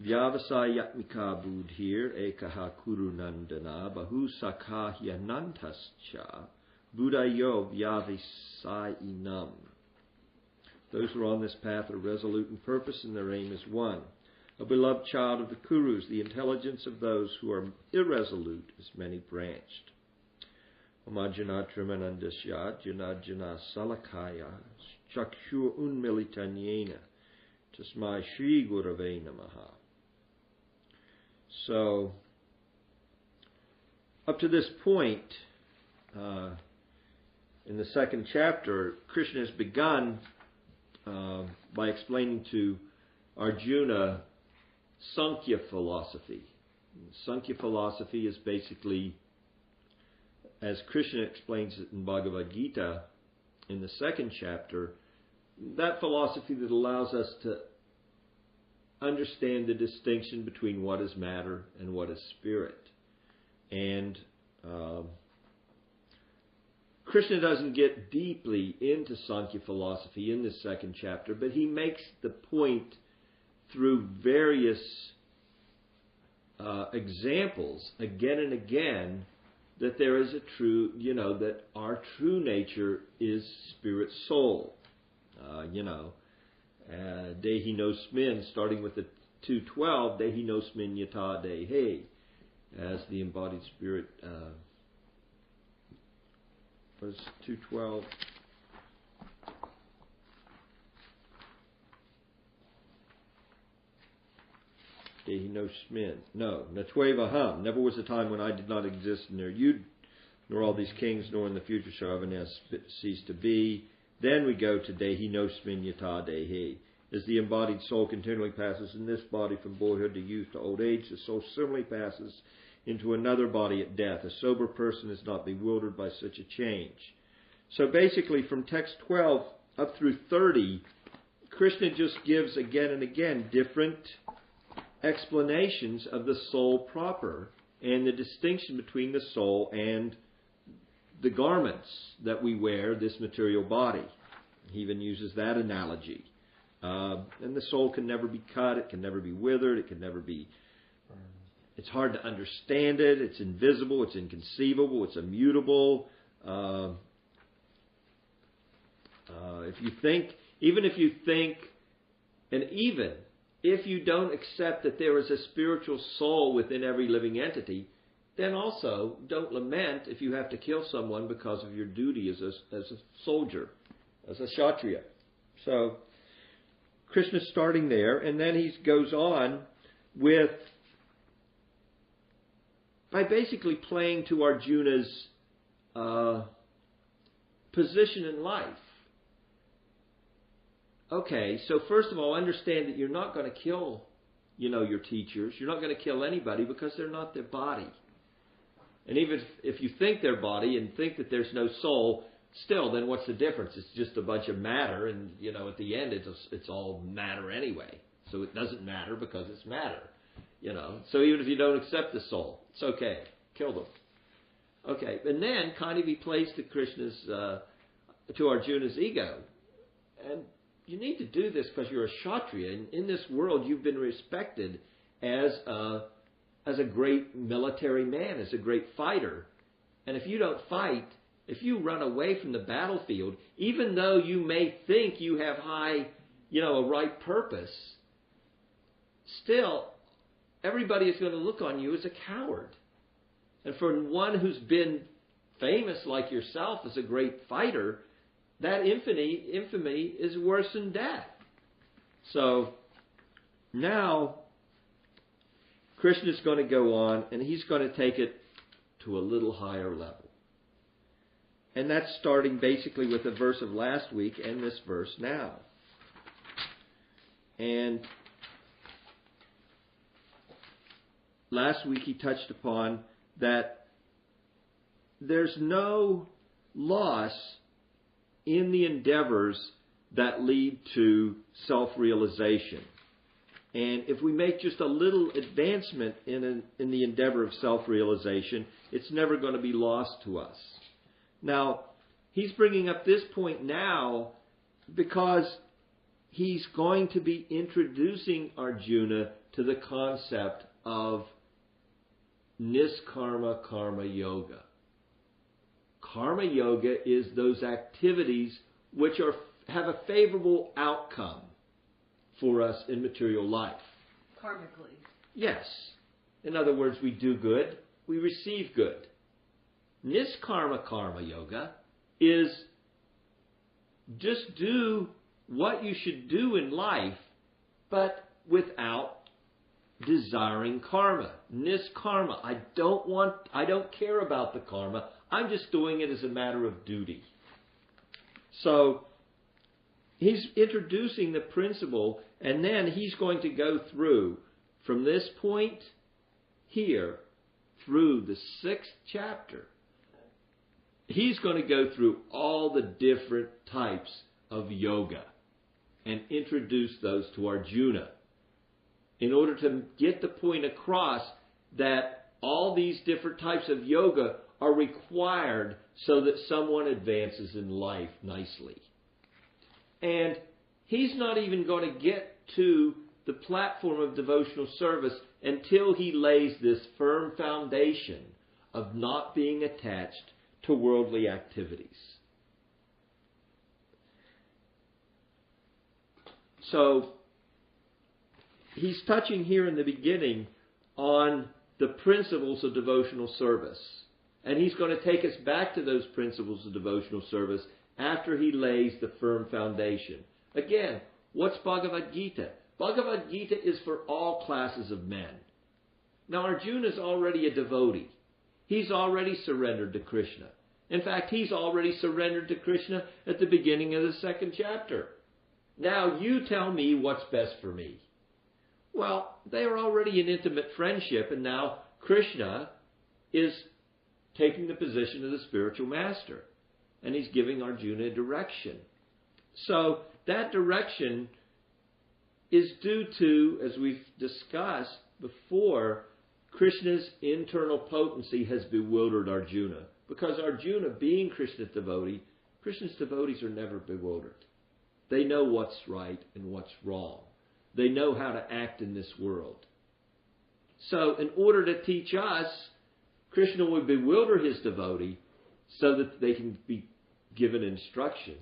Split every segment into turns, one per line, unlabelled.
Vyavasayatmika buddhir ekaha kurunandana bahu sakhahyanantascha buddhayo vyavisainam. Those who are on this path are resolute in purpose, and their aim is one. A beloved child of the Kurus, the intelligence of those who are irresolute is many-branched. Omajana trimanandasya janajana salakaya chakshu unmilitanyena tasmai shri gurave namaha. So, up to this point, in the second chapter, Krishna has begun by explaining to Arjuna Sankhya philosophy. Sankhya philosophy is basically, as Krishna explains it in Bhagavad-Gita in the second chapter, that philosophy that allows us to understand the distinction between what is matter and what is spirit. And Krishna doesn't get deeply into Sankhya philosophy in this second chapter, but he makes the point through various examples again and again that there is a true, that our true nature is spirit soul. Dehi nosmin, starting with the 212, Dehi nosmin yata dehe, as the embodied spirit. What is 212? Dehi nosmin. No, natwevaham. Never was a time when I did not exist, nor you, nor all these kings, nor in the future shall ever cease to be. Then we go to Dehi nosmin yata dehi. As the embodied soul continually passes in this body from boyhood to youth to old age, the soul similarly passes into another body at death. A sober person is not bewildered by such a change. So basically from text 12 up through 30, Krishna just gives again and again different explanations of the soul proper and the distinction between the soul and the garments that we wear, this material body. He even uses that analogy. And the soul can never be cut, it can never be withered, it can never be... It's hard to understand it, it's invisible, it's inconceivable, it's immutable. Even if you don't accept that there is a spiritual soul within every living entity, then also don't lament if you have to kill someone because of your duty as a soldier, as a kshatriya. So, Krishna's starting there, and then he goes on by basically playing to Arjuna's position in life. Okay, so first of all, understand that you're not going to kill, your teachers. You're not going to kill anybody because they're not their body. And even if you think their body and think that there's no soul, still, then what's the difference? It's just a bunch of matter, and, at the end, it's all matter anyway. So it doesn't matter because it's matter, So even if you don't accept the soul, it's okay. Kill them. Okay, and then kind of he plays to Arjuna's ego. And you need to do this because you're a kshatriya. And in this world, you've been respected as a great military man, as a great fighter. And if you don't fight, if you run away from the battlefield, even though you may think you have a right purpose, still, everybody is going to look on you as a coward. And for one who's been famous like yourself as a great fighter, that infamy is worse than death. So now Krishna's going to go on, and he's going to take it to a little higher level. And that's starting basically with the verse of last week and this verse now. And last week he touched upon that there's no loss in the endeavors that lead to self-realization. And if we make just a little advancement in the endeavor of self-realization, it's never going to be lost to us. Now, he's bringing up this point now because he's going to be introducing Arjuna to the concept of Niskarma Karma Yoga. Karma Yoga is those activities which have a favorable outcome for us in material life.
Karmically.
Yes. In other words, we do good, we receive good. Niskarma Karma Yoga is just do what you should do in life, but without desiring karma. Niskarma. I don't care about the karma. I'm just doing it as a matter of duty. So he's introducing the principle, and then he's going to go through from this point here through the 6th chapter. He's going to go through all the different types of yoga and introduce those to Arjuna in order to get the point across that all these different types of yoga are required so that someone advances in life nicely. And he's not even going to get to the platform of devotional service until he lays this firm foundation of not being attached to worldly activities. So, he's touching here in the beginning on the principles of devotional service. And he's going to take us back to those principles of devotional service after he lays the firm foundation. Again, what's Bhagavad-Gita? Bhagavad-Gita is for all classes of men. Now, Arjuna is already a devotee. He's already surrendered to Krishna. In fact, he's already surrendered to Krishna at the beginning of the 2nd chapter. Now, you tell me what's best for me. Well, they are already in intimate friendship, and now Krishna is taking the position of the spiritual master. And he's giving Arjuna a direction. So, that direction is due to, as we've discussed before, Krishna's internal potency has bewildered Arjuna. Because Arjuna, being Krishna's devotee, Krishna's devotees are never bewildered. They know what's right and what's wrong. They know how to act in this world. So, in order to teach us, Krishna would bewilder his devotee so that they can be given instruction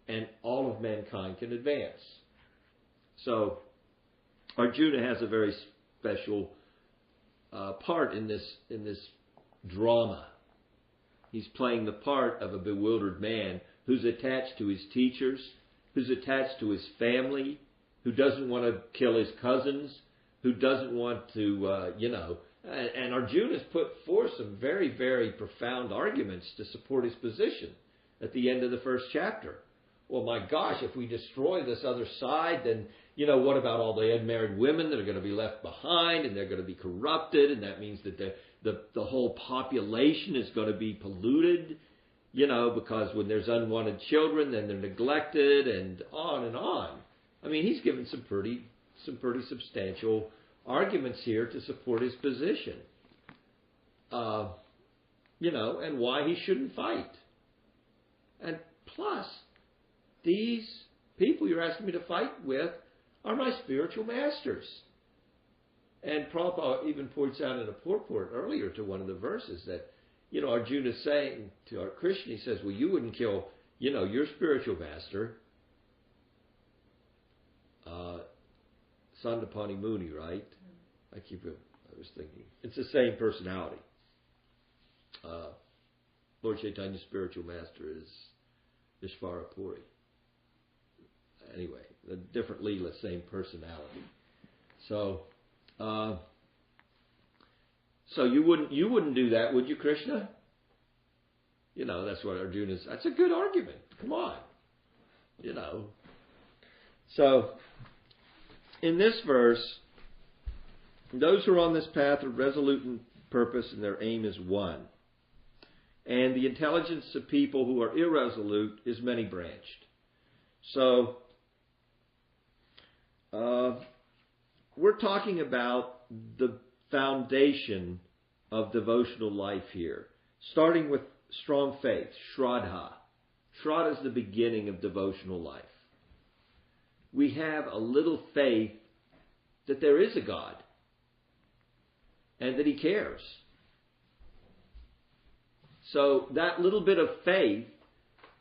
and all of mankind can advance. So, Arjuna has a very special part in this drama. He's playing the part of a bewildered man who's attached to his teachers, who's attached to his family, who doesn't want to kill his cousins, who doesn't want to, and Arjuna's put forth some very, very profound arguments to support his position at the end of the 1st chapter. Well, my gosh, if we destroy this other side, then, what about all the unmarried women that are going to be left behind, and they're going to be corrupted, and that means that the whole population is going to be polluted, because when there's unwanted children, then they're neglected, and on and on. I mean, he's given some pretty substantial arguments here to support his position. And why he shouldn't fight. And plus, these people you're asking me to fight with are my spiritual masters. And Prabhupada even points out in a purport earlier to one of the verses that, Arjuna's saying to our Krishna, he says, well, you wouldn't kill, your spiritual master, Sandapani Muni, right? I was thinking. It's the same personality. Lord Chaitanya's spiritual master is Ishvara Puri. Anyway, the different Leela, same personality. So you wouldn't do that, would you, Krishna? That's what Arjuna's. That's a good argument. Come on. So, in this verse, those who are on this path are resolute in purpose and their aim is one. And the intelligence of people who are irresolute is many-branched. So, we're talking about the foundation of devotional life here. Starting with strong faith, Shraddha. Shraddha is the beginning of devotional life. We have a little faith that there is a God and that He cares. So that little bit of faith,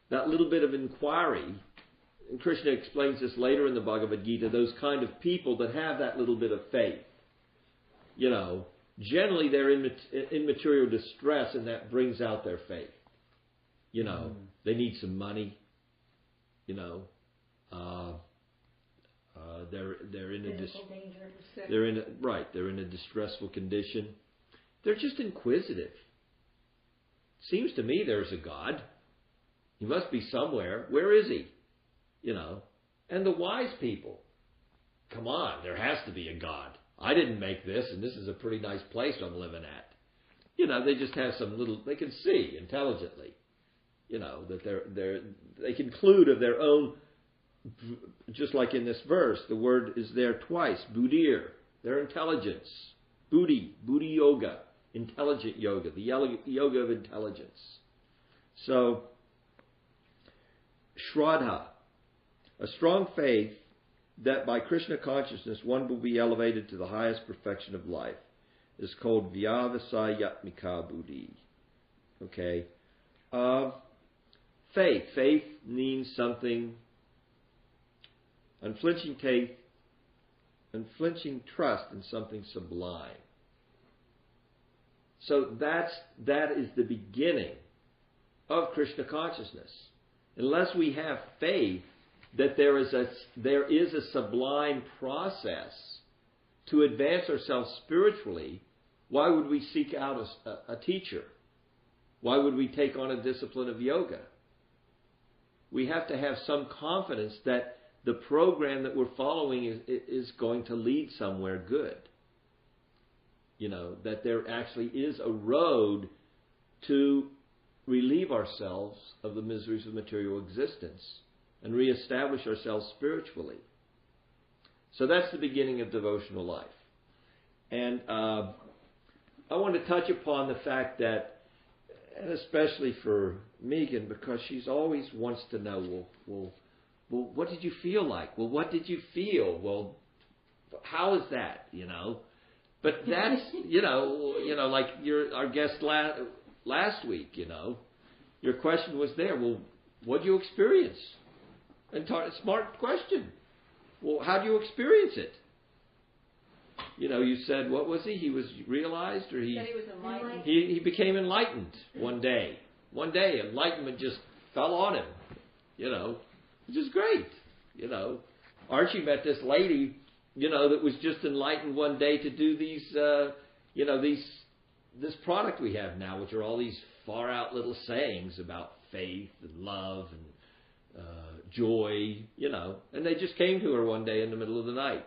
that little bit of inquiry, and Krishna explains this later in the Bhagavad-Gita, those kind of people that have that little bit of faith, generally they're in material distress, and that brings out their faith. They need some money. They're in a distressful condition. They're just inquisitive. Seems to me there's a God. He must be somewhere. Where is He? And the wise people, come on, there has to be a God. I didn't make this, and this is a pretty nice place I'm living at. They just have some little, they can see intelligently, that they conclude of their own, just like in this verse, the word is there twice, buddhir, their intelligence, buddhi yoga, intelligent yoga, the yoga of intelligence. So, shraddha, a strong faith that by Krishna consciousness one will be elevated to the highest perfection of life, is called vyavasayatmika buddhi. Okay. Faith. Faith means something. Unflinching faith, unflinching trust in something sublime. So that is the beginning of Krishna consciousness. Unless we have faith that there is a sublime process to advance ourselves spiritually, why would we seek out a teacher? Why would we take on a discipline of yoga? We have to have some confidence that the program that we're following is going to lead somewhere good. That there actually is a road to relieve ourselves of the miseries of material existence and reestablish ourselves spiritually. So that's the beginning of devotional life. And I want to touch upon the fact that, and especially for Megan, because she's always wants to know, well, what did you feel like? Well, what did you feel? Well, how is that? But that's, like our guest last week, your question was there. Well, what do you experience? And smart question. Well, how do you experience it? You said, what was he? He was realized, or he was enlightened. He became enlightened one day. One day, enlightenment just fell on him, which is great, Archie met this lady, that was just enlightened one day to do these, this product we have now, which are all these far out little sayings about faith and love and joy, and they just came to her one day in the middle of the night.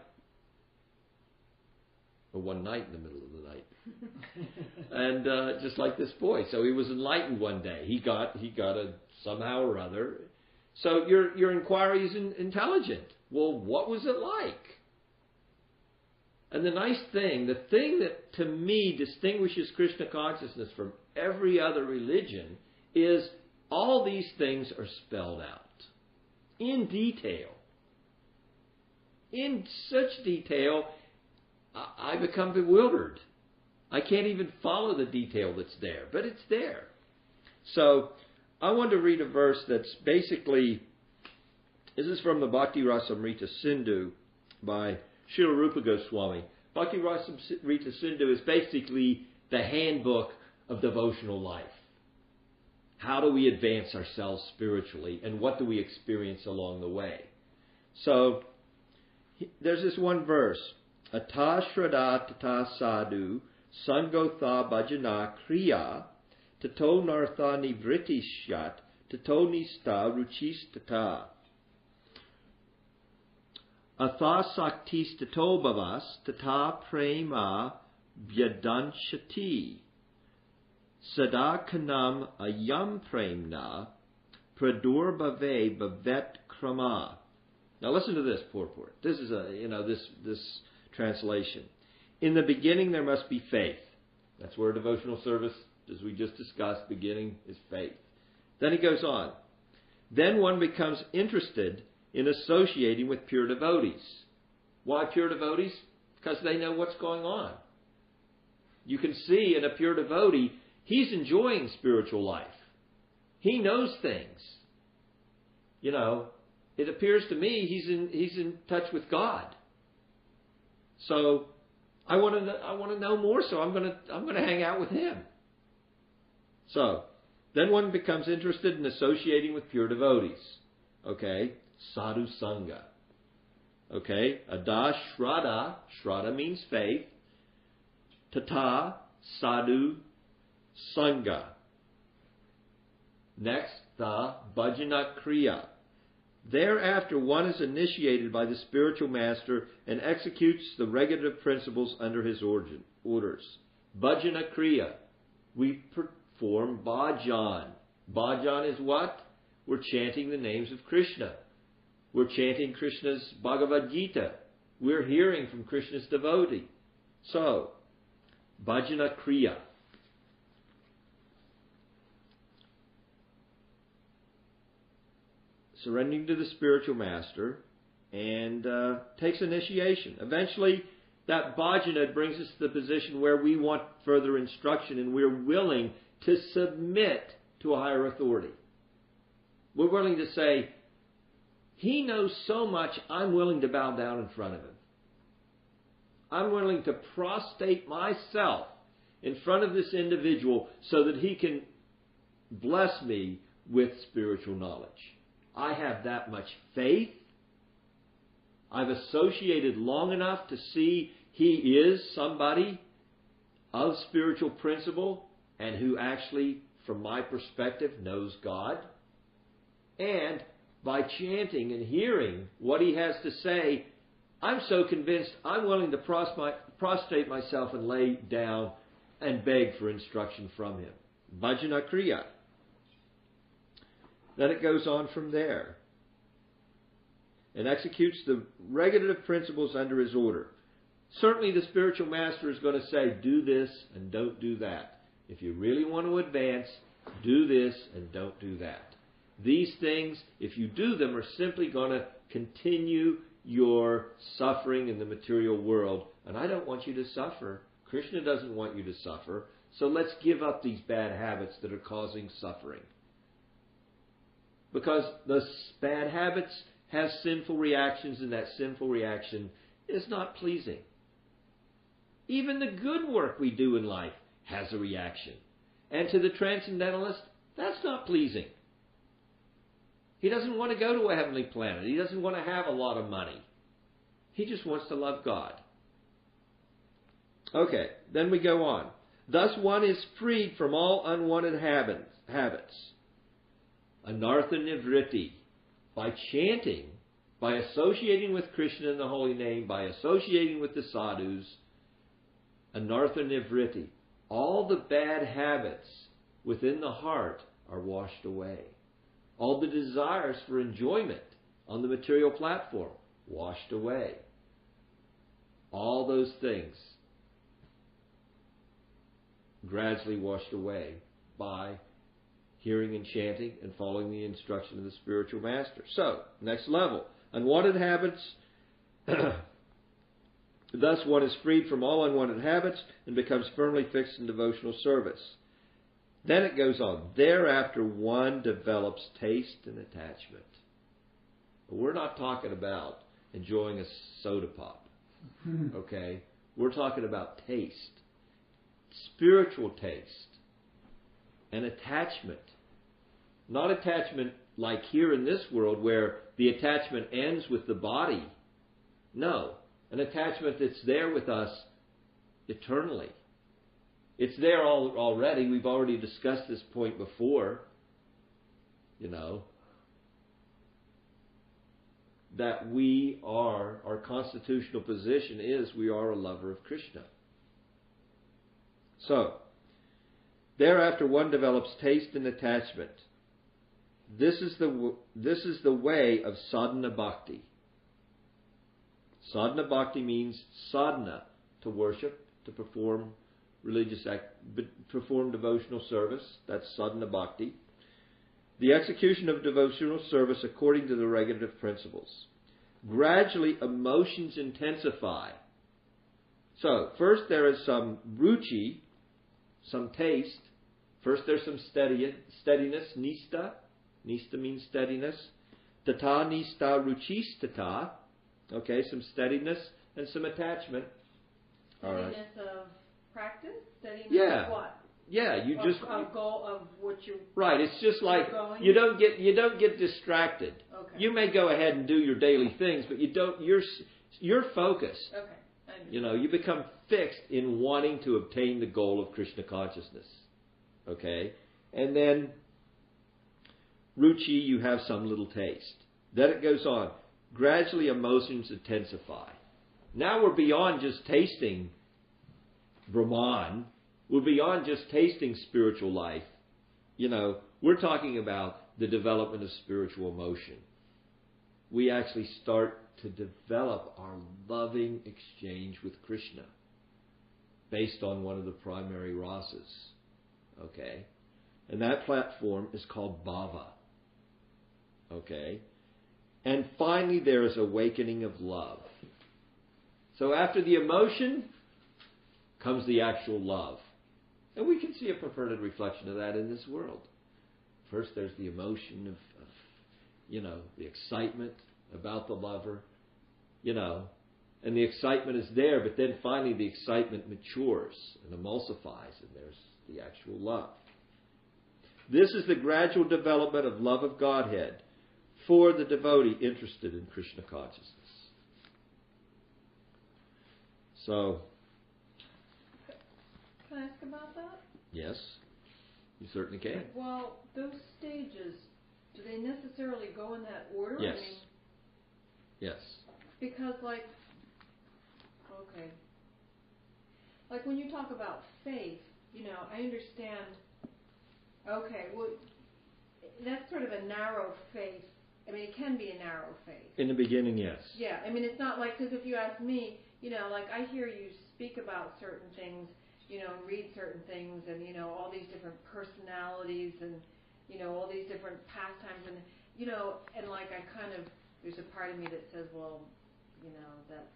Or one night in the middle of the night. And just like this boy. So he was enlightened one day. He got a somehow or other. So your inquiry is intelligent. Well, what was it like? And the nice thing, the thing that to me distinguishes Krishna consciousness from every other religion is all these things are spelled out in detail. In such detail, I become bewildered. I can't even follow the detail that's there, but it's there. So I want to read a verse that's basically, this is from the Bhakti Rasamrita Sindhu by Srila Rupa Goswami. Bhakti Rasamrita Sindhu is basically the handbook of devotional life. How do we advance ourselves spiritually, and what do we experience along the way? So there's this one verse. Ata shraddha tata sadhu sangotha bhajana kriya tato nartha nivritishyat tato nista ruchistata atha saktis tato bhavas tata prema vyadanshati sada kanam ayam premna pradurbhave bhavet krama. Now listen to this purport. This is this translation. In the beginning there must be faith. That's where devotional service, as we just discussed, beginning is faith. Then he goes on. Then one becomes interested in associating with pure devotees. Why pure devotees? because they know what's going on. You can see in a pure devotee, he's enjoying spiritual life. He knows things. You know, it appears to me he's in touch with God. So I want to know more. So I'm going to hang out with him. So then one becomes interested in associating with pure devotees. Okay, sadhu sangha. Okay, ada shraddha. Shraddha means faith. Tata sadhu sangha. Next, the bhajana kriya. Thereafter, one is initiated by the spiritual master and executes the regulative principles under his orders. Bhajana kriya. We perform bhajan. Bhajan is what? We're chanting the names of Krishna. We're chanting Krishna's Bhagavad-Gita. We're hearing from Krishna's devotee. So, bhajana kriya. Surrendering to the spiritual master, and takes initiation. Eventually, that bhajana brings us to the position where we want further instruction and we're willing to submit to a higher authority. We're willing to say, he knows so much, I'm willing to bow down in front of him. I'm willing to prostrate myself in front of this individual so that he can bless me with spiritual knowledge. I have that much faith. I've associated long enough to see he is somebody of spiritual principle and who actually, from my perspective, knows God. And by chanting and hearing what he has to say, I'm so convinced I'm willing to prostrate myself and lay down and beg for instruction from him. Bhajana kriya. Then it goes on from there and executes the regulative principles under his order. Certainly the spiritual master is going to say, do this and don't do that. If you really want to advance, do this and don't do that. These things, if you do them, are simply going to continue your suffering in the material world. And I don't want you to suffer. Krishna doesn't want you to suffer. So let's give up these bad habits that are causing suffering. Because the bad habits have sinful reactions, and that sinful reaction is not pleasing. Even the good work we do in life has a reaction. And to the transcendentalist, that's not pleasing. He doesn't want to go to a heavenly planet. He doesn't want to have a lot of money. He just wants to love God. Okay, then we go on. Thus one is freed from all unwanted habits. Anartha nivritti. By chanting, by associating with Krishna in the holy name, by associating with the sadhus, anartha nivritti. All the bad habits within the heart are washed away. All the desires for enjoyment on the material platform, washed away. All those things gradually washed away by hearing and chanting and following the instruction of the spiritual master. So, next level. Unwanted habits. Thus one is freed from all unwanted habits and becomes firmly fixed in devotional service. Then it goes on. Thereafter one develops taste and attachment. We're not talking about enjoying a soda pop. Okay? We're talking about taste. Spiritual taste. And attachment. Not attachment like here in this world where the attachment ends with the body. No. An attachment that's there with us eternally. It's there already. We've already discussed this point before. You know. That our constitutional position is we are a lover of Krishna. So, thereafter one develops taste and attachment. This is the way of sadhana bhakti. Sadhana bhakti means sadhana, to worship, to perform perform devotional service. That's sadhana bhakti. The execution of devotional service according to the regulative principles. Gradually emotions intensify. So, first there is some ruchi, some taste. First there's some steadiness, nista. Nista means steadiness. Tata nista ruchistata. Okay, some steadiness and some attachment.
Steadiness of practice? Steadiness of what?
Yeah, you just
of goal of what you
right. It's just like you don't get distracted.
Okay.
You may go ahead and do your daily things, but you don't. You're focused.
Okay.
You become fixed in wanting to obtain the goal of Krishna consciousness. Okay, and then ruchi, you have some little taste. Then it goes on. Gradually, emotions intensify. Now we're beyond just tasting Brahman. We're beyond just tasting spiritual life. We're talking about the development of spiritual emotion. We actually start to develop our loving exchange with Krishna based on one of the primary rasas. Okay? And that platform is called bhava. Okay? And finally, there is awakening of love. So after the emotion comes the actual love. And we can see a perverted reflection of that in this world. First, there's the emotion of the excitement about the lover, and the excitement is there, but then finally the excitement matures and emulsifies, and there's the actual love. This is the gradual development of love of Godhead for the devotee interested in Krishna consciousness. So,
can I ask about that?
Yes, you certainly can.
Well, those stages, do they necessarily go in that order?
Yes. Yes.
Because, like when you talk about faith, I understand, that's sort of a narrow faith. I mean, it can be a narrow faith.
In the beginning, yes.
Yeah, I mean, it's not like, because if you ask me, I hear you speak about certain things, and read certain things, and, all these different personalities, and, all these different pastimes, and, and like I kind of, there's a part of me that says, well, that,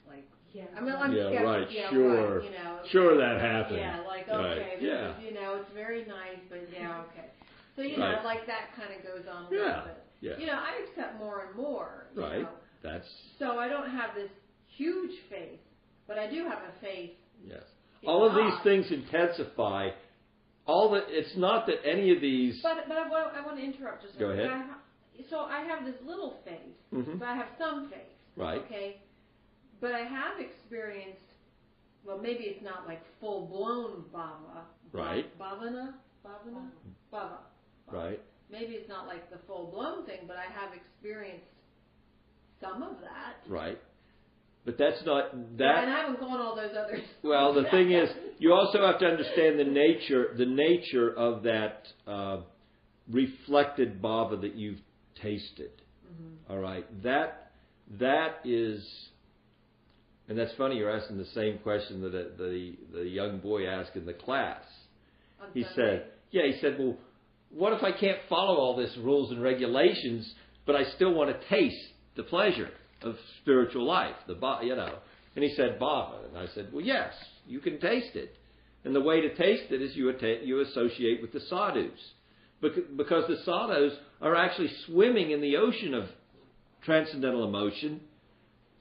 like,
right,
yeah,
sure.
Right,
sure that happened.
Yeah, like, okay,
right.
this is, it's very nice, but yeah, okay. So,
right.
like that kind of goes on a little bit.
Yeah.
I accept more and more,
right. That's...
So I don't have this huge faith, but I do have a faith.
Yes. All of these things intensify. It's not that any of these...
But I want to interrupt just a
second. Go ahead.
So I have this little faith,
mm-hmm.
but I have some faith.
Right.
Okay? But I have experienced, well, maybe it's not like full-blown bhava.
Right.
Bhava.
Right.
Maybe it's not like the full-blown thing, but I have experienced some of that.
Right. But that's not that.
Yeah, and I haven't gone all those others.
Well, the thing is, you also have to understand the nature of that reflected bhava that you've tasted.
Mm-hmm.
All right. That is, and that's funny. You're asking the same question that the young boy asked in the class. He said, well, what if I can't follow all this rules and regulations, but I still want to taste the pleasure of spiritual life, And he said, bhava. And I said, well, yes, you can taste it. And the way to taste it is you associate with the sadhus. Because the sadhus are actually swimming in the ocean of transcendental emotion.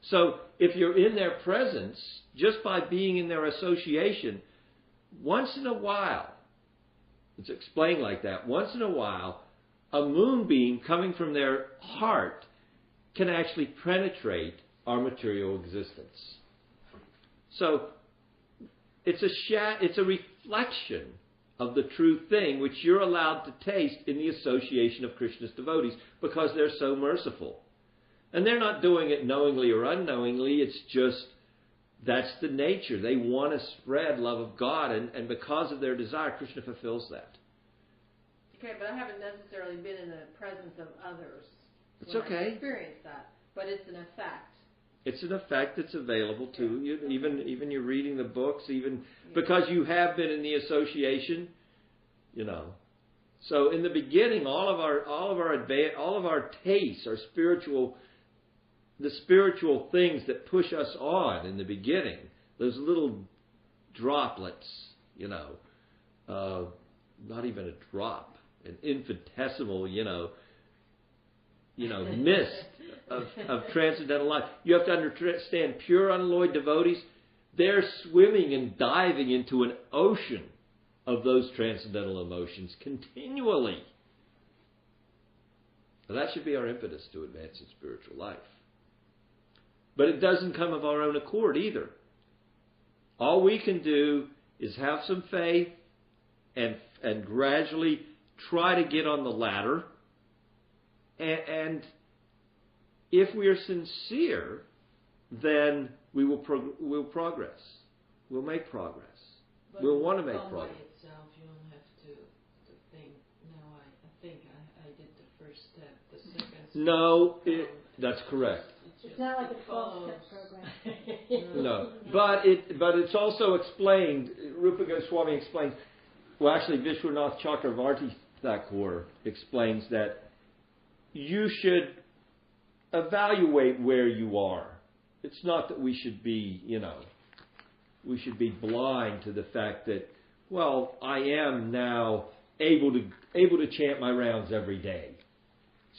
So if you're in their presence, just by being in their association, once in a while, it's explained like that, once in a while, a moonbeam coming from their heart can actually penetrate our material existence. So it's a reflection of the true thing which you're allowed to taste in the association of Krishna's devotees because they're so merciful. And they're not doing it knowingly or unknowingly, it's just that's the nature. They want to spread love of God, and because of their desire, Krishna fulfills that.
Okay, but I haven't necessarily been in the presence of others.
It's okay.
I experienced that, but it's an effect.
It's an effect that's available to you. Even you're reading the books, because you have been in the association, So in the beginning, all of our tastes, our spiritual, the spiritual things that push us on in the beginning, those little droplets, not even a drop, an infinitesimal, mist of transcendental life. You have to understand, pure unalloyed devotees, they're swimming and diving into an ocean of those transcendental emotions continually. Now, that should be our impetus to advance in spiritual life. But it doesn't come of our own accord either. All we can do is have some faith and gradually try to get on the ladder. And if we are sincere, then we'll progress. We'll make progress.
But
we'll want to make progress.
By itself, you don't have to think, no, I think I did the first step, the second step.
No, that's correct.
It's not like a 12-step program.
No, but it's also explained. Rupa Goswami explains. Well, actually, Vishwanath Chakravarti Thakur explains that you should evaluate where you are. It's not that we should be, we should be blind to the fact that, well, I am now able to chant my rounds every day.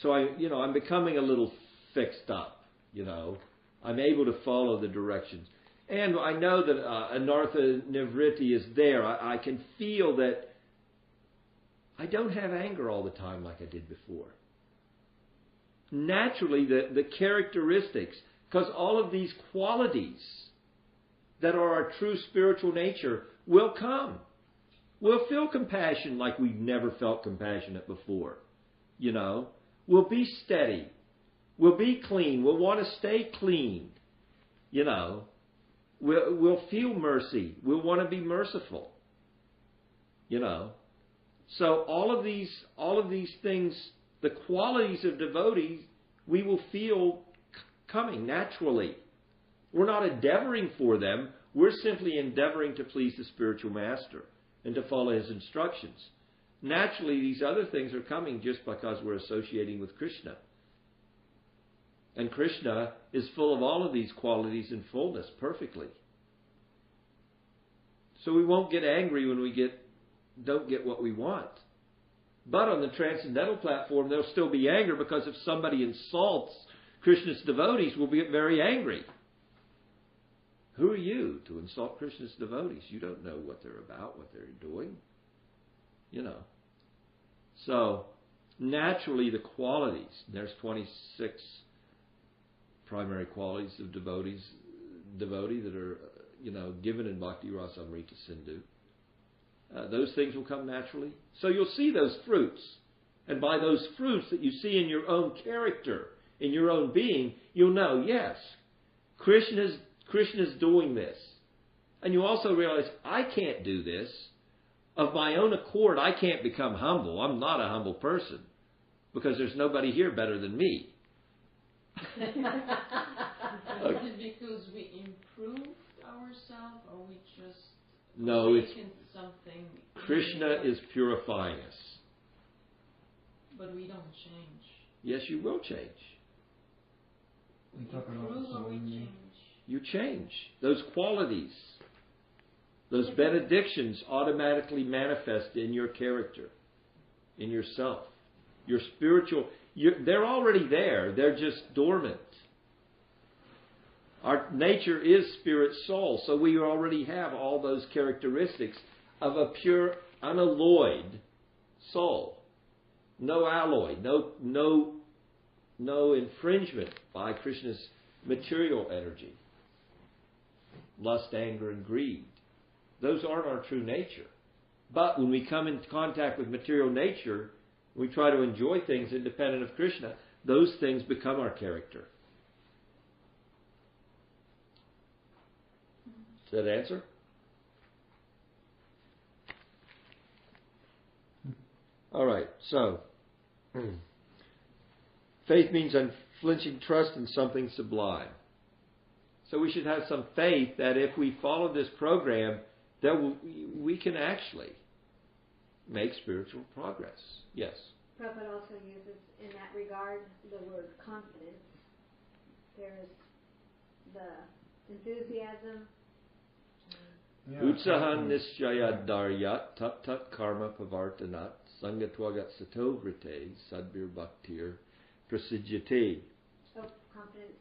So I'm becoming a little fixed up. I'm able to follow the directions. And I know that Anartha Nivritti is there. I can feel that I don't have anger all the time like I did before. Naturally, the characteristics, because all of these qualities that are our true spiritual nature will come. We'll feel compassion like we've never felt compassionate before. We'll be steady. We'll be clean. We'll want to stay clean. We'll feel mercy. We'll want to be merciful. So all of these things, the qualities of devotees, we will feel coming naturally. We're not endeavoring for them. We're simply endeavoring to please the spiritual master and to follow his instructions. Naturally, these other things are coming just because we're associating with Krishna. And Krishna is full of all of these qualities in fullness, perfectly. So we won't get angry when we don't get what we want. But on the transcendental platform, there'll still be anger, because if somebody insults Krishna's devotees, we'll get very angry. Who are you to insult Krishna's devotees? You don't know what they're about, what they're doing. So, naturally, the qualities, there's 26 primary qualities of devotee that are, given in Bhakti Rasamrita Sindhu. Those things will come naturally. So you'll see those fruits. And by those fruits that you see in your own character, in your own being, you'll know, yes, Krishna's doing this. And you also realize, I can't do this. Of my own accord, I can't become humble. I'm not a humble person, because there's nobody here better than me.
Is it because we improved ourselves, or we just awakened something?
Krishna is purifying us.
But we don't change.
Yes, you will change.
We improve or we change?
You change. Those qualities, those benedictions automatically manifest in your character, in yourself. Your spiritual, they're already there. They're just dormant. Our nature is spirit soul, so we already have all those characteristics of a pure, unalloyed soul. No alloy, no infringement by Krishna's material energy. Lust, anger, and greed. Those aren't our true nature. But when we come into contact with material nature, we try to enjoy things independent of Krishna, those things become our character. Does that answer? All right, so faith means unflinching trust in something sublime. So we should have some faith that if we follow this program, that we can actually make spiritual progress. Yes?
Prabhupada also uses, in that regard, the word confidence. There's the enthusiasm,
Utsahan nisyaya daryat tat tat karma pavartanat sangatwagat satovrite sadbir bhaktir prasidyate.
Oh, confidence,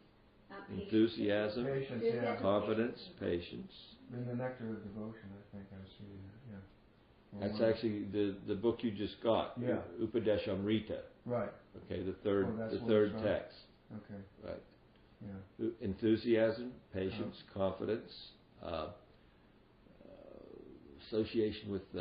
patience.
Enthusiasm,
Patience,
Is
yeah.
that-
confidence, patience.
In the Nectar of Devotion, I think I was reading that, yeah. Well,
That's
one-
actually the book you just got.
Yeah.
Upadeshamrita.
Right,
Okay, the third
that's
the
what
third
it's on.
text.
okay,
Right.
yeah.
Enthusiasm, patience, confidence, association with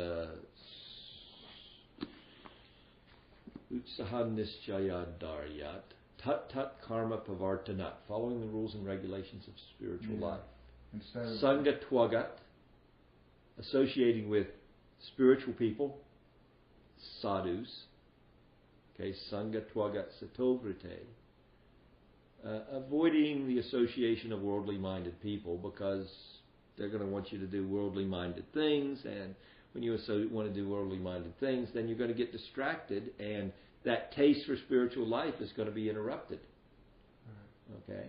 Utsahan nisyaya daryat tat tat karma pavartanat, following the rules and regulations of spiritual
Yeah.
life.
Instead of
Sangatwagat, associating with spiritual people, sadhus. Okay, Sangatwagat satovrite. Avoiding the association of worldly minded people, because they're going to want you to do worldly minded things, and when you want to do worldly minded things, then you're going to get distracted, and that taste for spiritual life is going to be interrupted. Okay?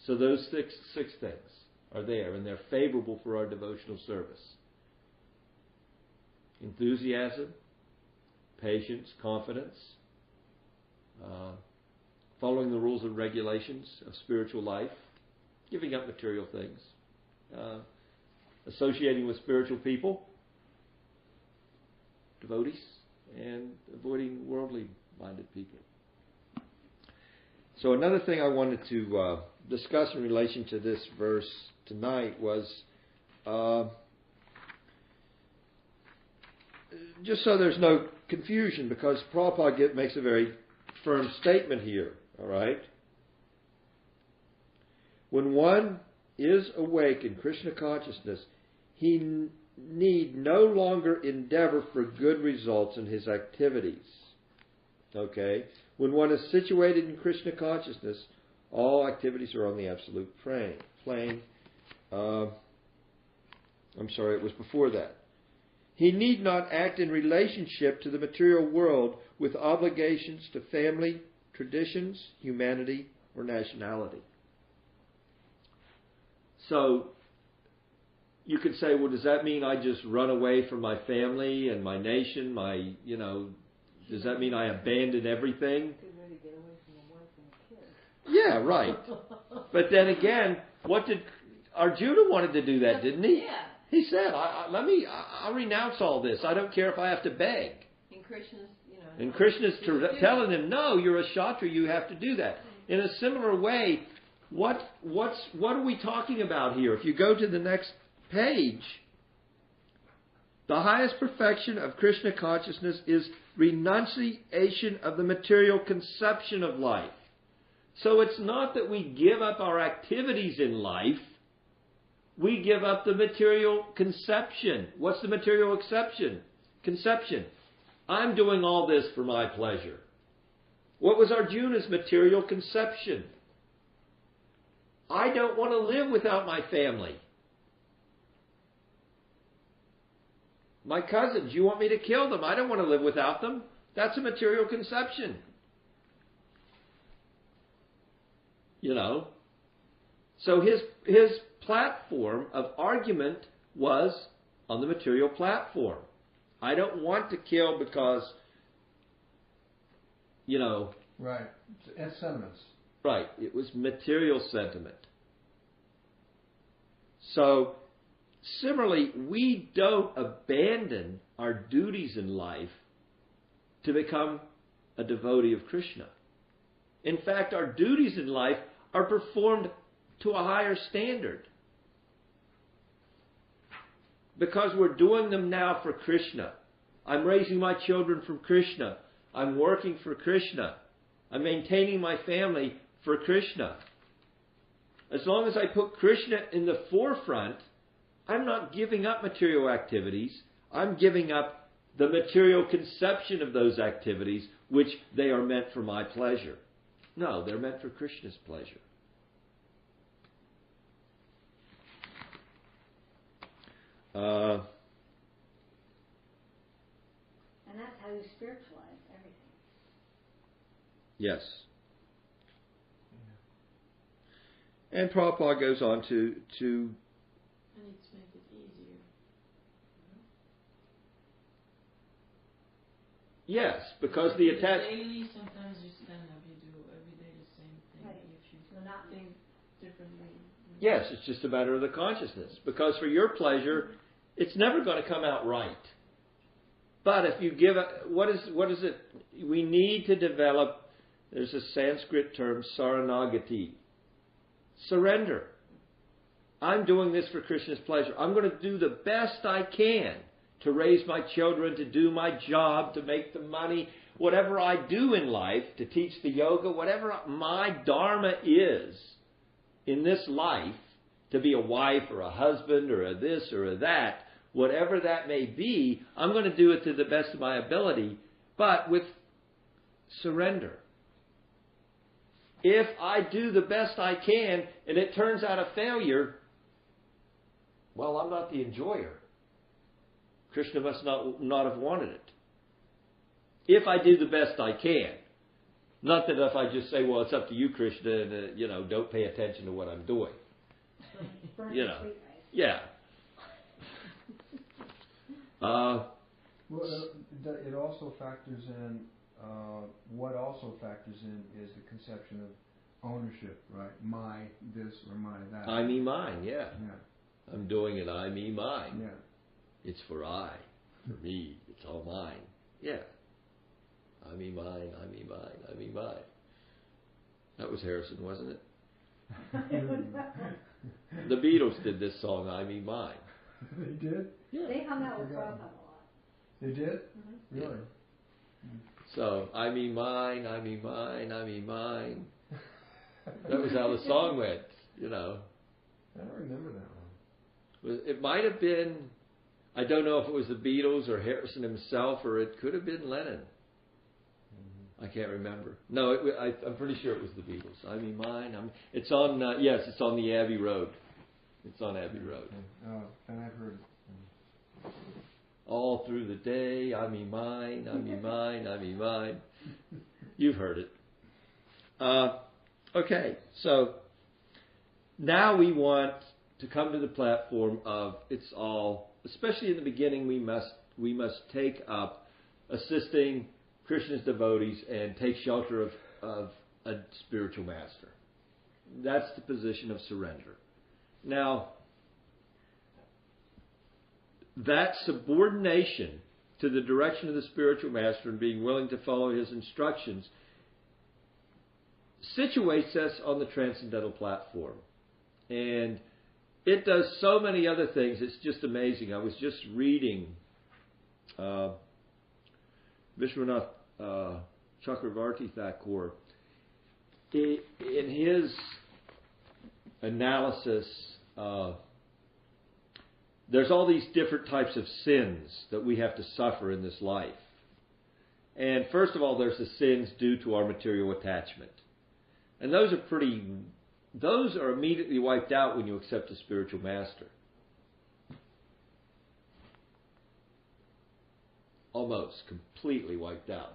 So those six things are there, and they're favorable for our devotional service. Enthusiasm, patience, confidence, following the rules and regulations of spiritual life, giving up material things, associating with spiritual people, devotees, and avoiding worldly minded people. So another thing I wanted to discuss in relation to this verse tonight was just so there's no confusion, because Prabhupada makes a very firm statement here, all right? When one is awake in Krishna consciousness, he need no longer endeavor for good results in his activities. Okay? When one is situated in Krishna consciousness, all activities are on the absolute plane. I'm sorry, it was before that. He need not act in relationship to the material world with obligations to family, traditions, humanity, or nationality. So, you could say, well, does that mean I just run away from my family and my nation, does that mean I abandon everything? Yeah, right. But then again, Arjuna wanted to do that, didn't he?
Yeah.
He said, I'll renounce all this. I don't care if I have to beg. And Krishna's telling him, no, you're a Kshatriya, you have to do that. In a similar way, what are we talking about here? If you go to the next page, the highest perfection of Krishna consciousness is renunciation of the material conception of life. So it's not that we give up our activities in life. We give up the material conception. What's the material conception? I'm doing all this for my pleasure. What was Arjuna's material conception? I don't want to live without my family. My cousins, you want me to kill them? I don't want to live without them. That's a material conception. So his platform of argument was on the material platform. I don't want to kill because,
Right. It's sentiments.
Right. It was material sentiment. So, similarly, we don't abandon our duties in life to become a devotee of Krishna. In fact, our duties in life are performed to a higher standard, because we're doing them now for Krishna. I'm raising my children for Krishna. I'm working for Krishna. I'm maintaining my family for Krishna. As long as I put Krishna in the forefront, I'm not giving up material activities. I'm giving up the material conception of those activities, which they are meant for my pleasure. No, they're meant for Krishna's pleasure.
And that's how you spiritualize everything.
Yes. And Prabhupada goes on to
I need to make it easier.
Yes, because the attachment...
Daily, sometimes you stand up, you do every day the same thing.
Right.
If you
So not
think differently.
Yes, it's just a matter of the consciousness. Because for your pleasure, it's never going to come out right. But if you give what is it? We need to develop, there's a Sanskrit term, saranagati. Surrender. I'm doing this for Krishna's pleasure. I'm going to do the best I can to raise my children, to do my job, to make the money, whatever I do in life, to teach the yoga, whatever my dharma is in this life, to be a wife or a husband or a this or a that, whatever that may be, I'm going to do it to the best of my ability, but with surrender. If I do the best I can and it turns out a failure, well, I'm not the enjoyer. Krishna must not have wanted it. If I do the best I can. Not that if I just say, well, it's up to you, Krishna, and, don't pay attention to what I'm doing. Yeah.
It also factors in, what also factors in is the conception of ownership, right? My this or my that.
I, me, mine, yeah.
Yeah.
I'm doing it, I, me, mine.
Yeah.
It's for I, for me, it's all mine. Yeah. I, me, mine, I, me, mine, I, me, mine. That was Harrison, wasn't it? The Beatles did this song, I, me, mine.
They did?
Yeah.
They hung out with Prabhupada a lot.
They did?
Mm-hmm.
Really?
So, I, me, mine, I, me, mine, I, me, mine. That was how the song went,
I don't remember that one.
It might have been, I don't know if it was the Beatles or Harrison himself, or it could have been Lennon. I can't remember. No, I'm pretty sure it was the Beatles. I mean, mine. It's on. Yes, it's on the Abbey Road. It's on Abbey Road.
Oh, and I've heard.
All through the day, I mean mine. I mean mine. I mean mine. You've heard it. Okay, so now we want to come to the platform of it's all. Especially in the beginning, we must take up assisting Krishna's devotees and take shelter of a spiritual master. That's the position of surrender. Now, that subordination to the direction of the spiritual master and being willing to follow his instructions situates us on the transcendental platform. And it does so many other things, it's just amazing. I was just reading Vishwanath Chakravarti Thakur, in his analysis, there's all these different types of sins that we have to suffer in this life. And first of all, there's the sins due to our material attachment. And those are immediately wiped out when you accept a spiritual master. Almost completely wiped out.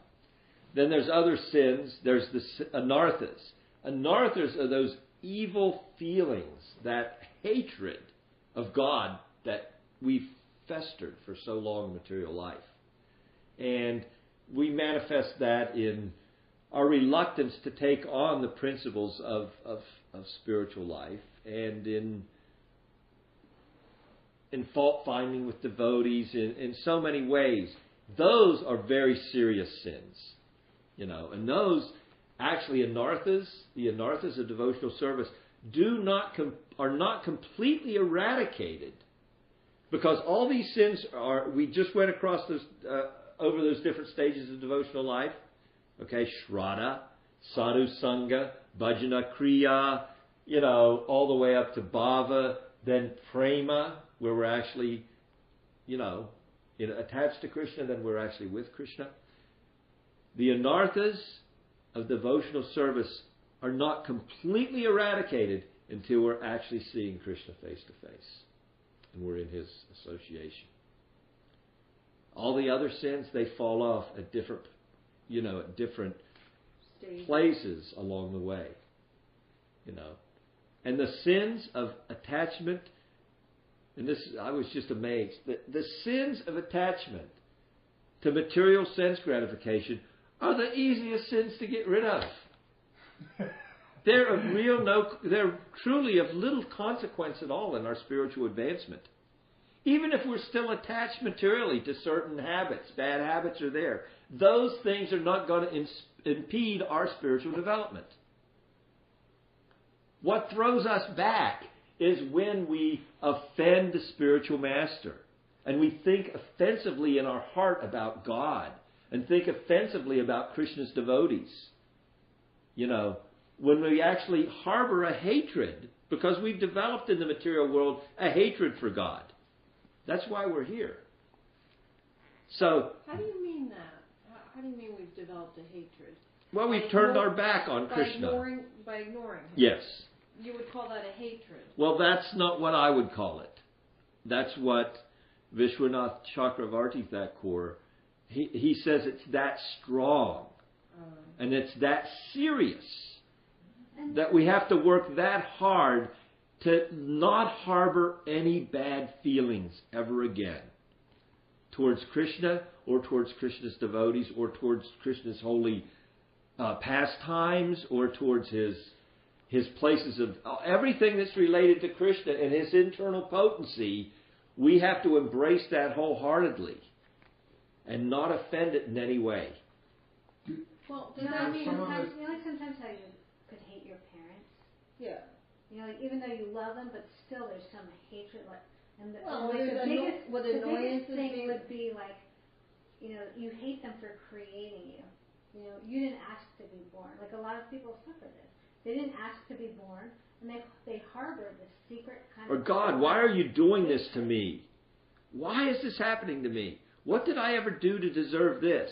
Then there's other sins. There's the anarthas. Anarthas are those evil feelings, that hatred of God that we've festered for so long in material life. And we manifest that in our reluctance to take on the principles of spiritual life, and in fault finding with devotees in so many ways. Those are very serious sins, and those actually anarthas, the anarthas of devotional service, are not completely eradicated, because all these sins are. We just went across those over those different stages of devotional life. Okay, Shraddha, Sadhu Sangha, Bhajana Kriya, all the way up to Bhava, then Prema, where we're actually, attached to Krishna, then we're actually with Krishna. The anarthas of devotional service are not completely eradicated until we're actually seeing Krishna face to face, and we're in his association. All the other sins, they fall off at different places along the way. And the sins of attachment, and this, I was just amazed, the sins of attachment to material sense gratification are the easiest sins to get rid of. They're truly of little consequence at all in our spiritual advancement. Even if we're still attached materially to certain habits, bad habits are there. Those things are not going to impede our spiritual development. What throws us back is when we offend the spiritual master and we think offensively in our heart about God and think offensively about Krishna's devotees. When we actually harbor a hatred because we've developed in the material world a hatred for God. That's why we're here. So,
how do you mean that? How do you mean we've developed a hatred?
Well, we've turned our back on Krishna.
By ignoring him.
Yes.
You would call that a hatred.
Well, that's not what I would call it. That's what Vishwanath Chakravarti Thakur, he says it's that strong. And it's that serious that we have to work that hard to not harbor any bad feelings ever again towards Krishna or towards Krishna's devotees or towards Krishna's holy pastimes or towards his places of everything that's related to Krishna and his internal potency. We have to embrace that wholeheartedly and not offend it in any way.
Well, does that mean
sometimes how you could hate your parents?
Yeah.
Even though you love them, but still there's some hatred. The biggest thing would be you hate them for creating you. You didn't ask to be born. Like a lot of people suffer this. They didn't ask to be born, and they harbor this secret kind of...
Or God, why are you doing this to me? Why is this happening to me? What did I ever do to deserve this?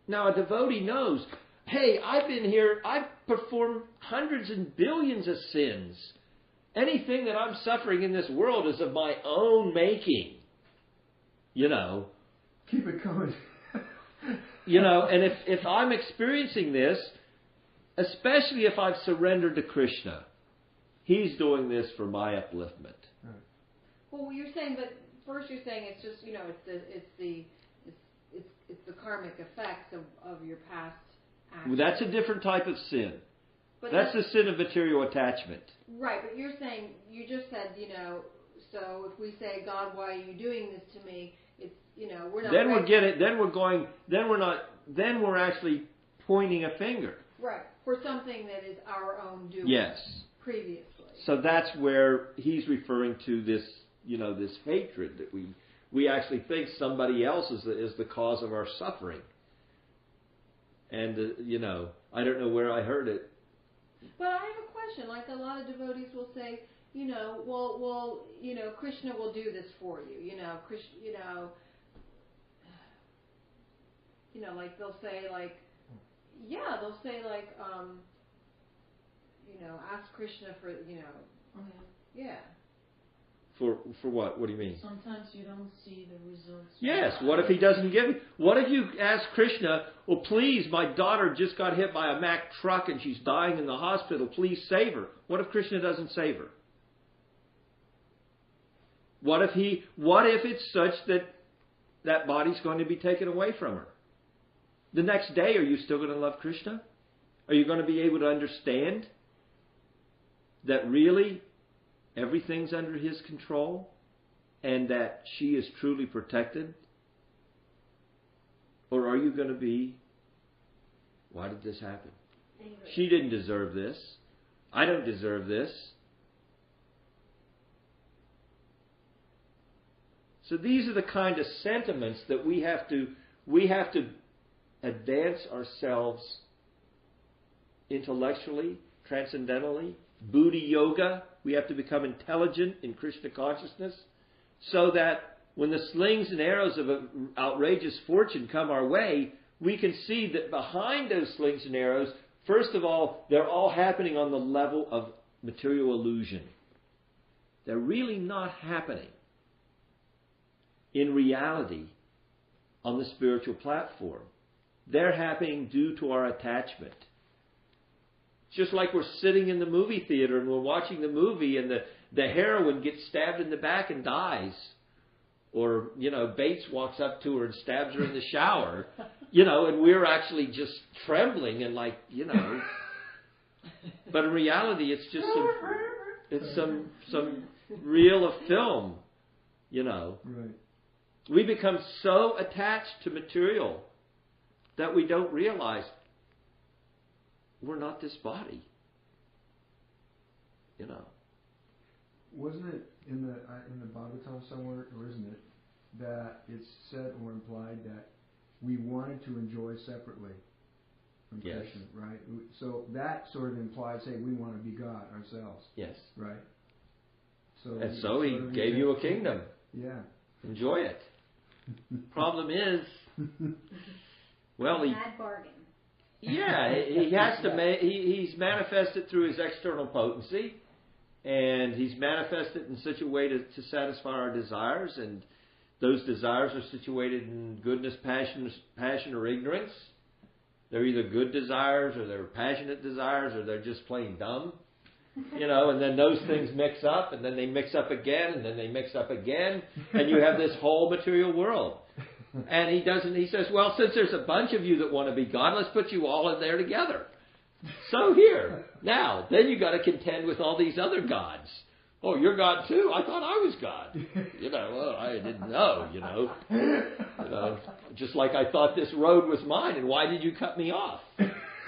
Now a devotee knows, hey, I've been here, I've performed hundreds and billions of sins. Anything that I'm suffering in this world is of my own making.
Keep it coming.
And if I'm experiencing this, especially if I've surrendered to Krishna, He's doing this for my upliftment.
Well, you're saying, but first you're saying it's just, it's the karmic effects of your past actions.
That's a different type of sin.
But
that's the sin of material attachment.
Right, but you're saying, you just said, so if we say, God, why are you doing this to me? It's, we're not... Then we're actually pointing a finger. Right, for something that is our own doing.
Yes.
Previously.
So that's where he's referring to this, this hatred that we actually think somebody else is the cause of our suffering. And, I don't know where I heard it.
But I have a question. Like a lot of devotees will say, Krishna will do this for you. Like they'll say, ask Krishna for, yeah.
For what? What do you mean?
Sometimes you don't see the results.
Yes. What if he doesn't give you? What if you ask Krishna, well, please, my daughter just got hit by a Mack truck and she's dying in the hospital. Please save her. What if Krishna doesn't save her? What if it's such that body's going to be taken away from her? The next day, are you still going to love Krishna? Are you going to be able to understand that really everything's under His control and that she is truly protected? Or are you going to be, why did this happen?
Angry.
She didn't deserve this. I don't deserve this. So these are the kind of sentiments that we have to advance ourselves intellectually, transcendentally, Buddhi yoga. We have to become intelligent in Krishna consciousness so that when the slings and arrows of outrageous fortune come our way, we can see that behind those slings and arrows, first of all, they're all happening on the level of material illusion. They're really not happening in reality on the spiritual platform. They're happening due to our attachment. Just like we're sitting in the movie theater and we're watching the movie and the heroine gets stabbed in the back and dies. Or, Bates walks up to her and stabs her in the shower, and we're actually just trembling and But in reality, it's just some reel of film,
Right.
We become so attached to material that we don't realize we're not this body.
Wasn't it in the Bhagavad-Gita somewhere, or isn't it, that it's said or implied that we wanted to enjoy separately from
Yes.
Krishna, right? So that sort of implies, hey, we want to be God ourselves.
Yes.
Right?
And so he gave you a kingdom.
Yeah.
Enjoy it. Problem is, well,
Bad bargain.
yeah, he has to he's manifested through his external potency, and he's manifested in such a way to satisfy our desires, and those desires are situated in goodness, passion, or ignorance. They're either good desires, or they're passionate desires, or they're just plain dumb. And then those things mix up, and then they mix up again, and then they mix up again, and you have this whole material world. And he says, well, since there's a bunch of you that want to be God, let's put you all in there together. So here, now, then you got to contend with all these other gods. Oh, you're God too? I thought I was God. Well, I didn't know, just like I thought this road was mine, and why did you cut me off?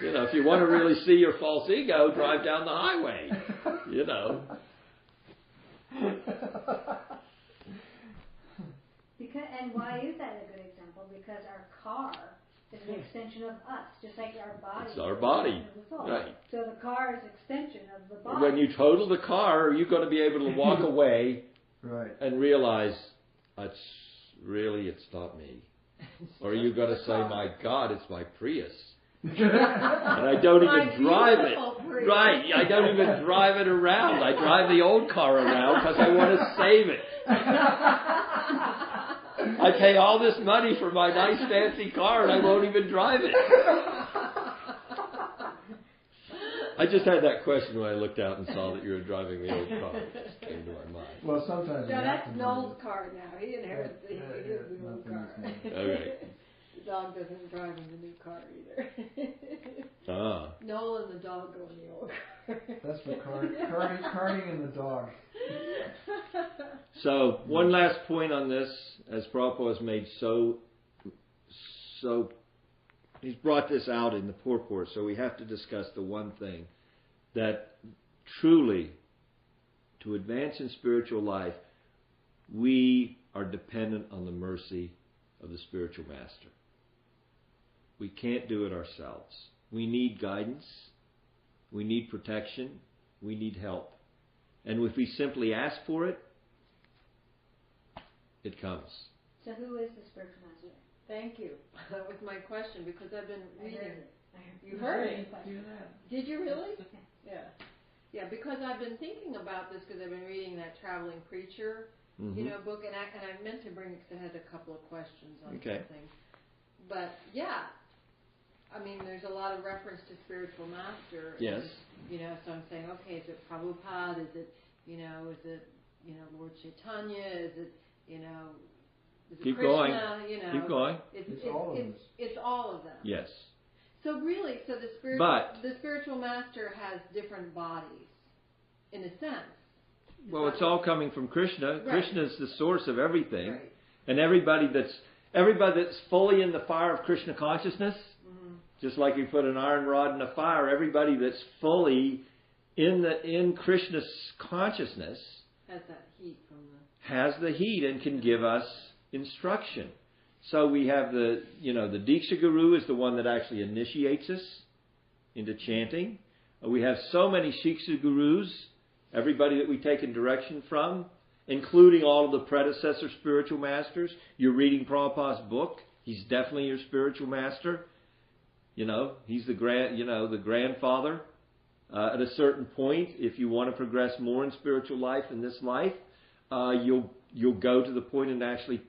If you want to really see your false ego, drive down the highway.
And why is that a good example? Because our car is an extension of us, just like our body.
It's our body.
Is the soul.
Right.
So the car is an extension of the body.
When you total the car, you're going to be able to walk away
Right.
and realize it's not me. Or you've got to say, my God, it's my Prius. And I don't even drive it.
Prius.
Right. I don't even drive it around. I drive the old car around because I want to save it. I pay all this money for my nice fancy car and I won't even drive it. I just had that question when I looked out and saw that you were driving the old car. It just came to my mind.
Well, sometimes.
No, that's Noel's car now. He inherits his new car.
Okay.
The dog doesn't drive in the new car either.
Ah.
Noel and the dog go in the old car.
That's for carting and the dog.
So, one last point on this, as Prabhupada has made so, he's brought this out in the purport, so we have to discuss the one thing, that truly, to advance in spiritual life, we are dependent on the mercy of the spiritual master. We can't do it ourselves. We need guidance. We need protection. We need help. And if we simply ask for it, it comes.
So who is the spiritual master?
Thank you. That was my question because I've been reading. You
Heard
heard it? Did you really? Yeah. Yeah, because I've been thinking about this because I've been reading that Traveling Preacher, book, and I meant to bring it because I had a couple of questions on something. But yeah, I mean, there's a lot of reference to spiritual master.
Yes.
And, so I'm saying, okay, is it Prabhupada? Is it, Lord Chaitanya? Is it, is it
Keep
Krishna?
going. Keep going.
It's all of them.
It's all of them.
Yes.
So really, the spiritual master has different bodies, in a sense.
Well, it's all coming from Krishna.
Right.
Krishna is the source of everything.
Right.
And everybody that's fully in the fire of Krishna consciousness, just like you put an iron rod in a fire, everybody that's fully in Krishna's consciousness
Has that heat from
has the heat and can give us instruction. So we have the Diksha Guru is the one that actually initiates us into chanting. We have so many Shiksha Gurus, everybody that we take in direction from, including all of the predecessor spiritual masters. You're reading Prabhupada's book. He's definitely your spiritual master. He's the grandfather. At a certain point, if you want to progress more in spiritual life in this life, you'll go to the point and actually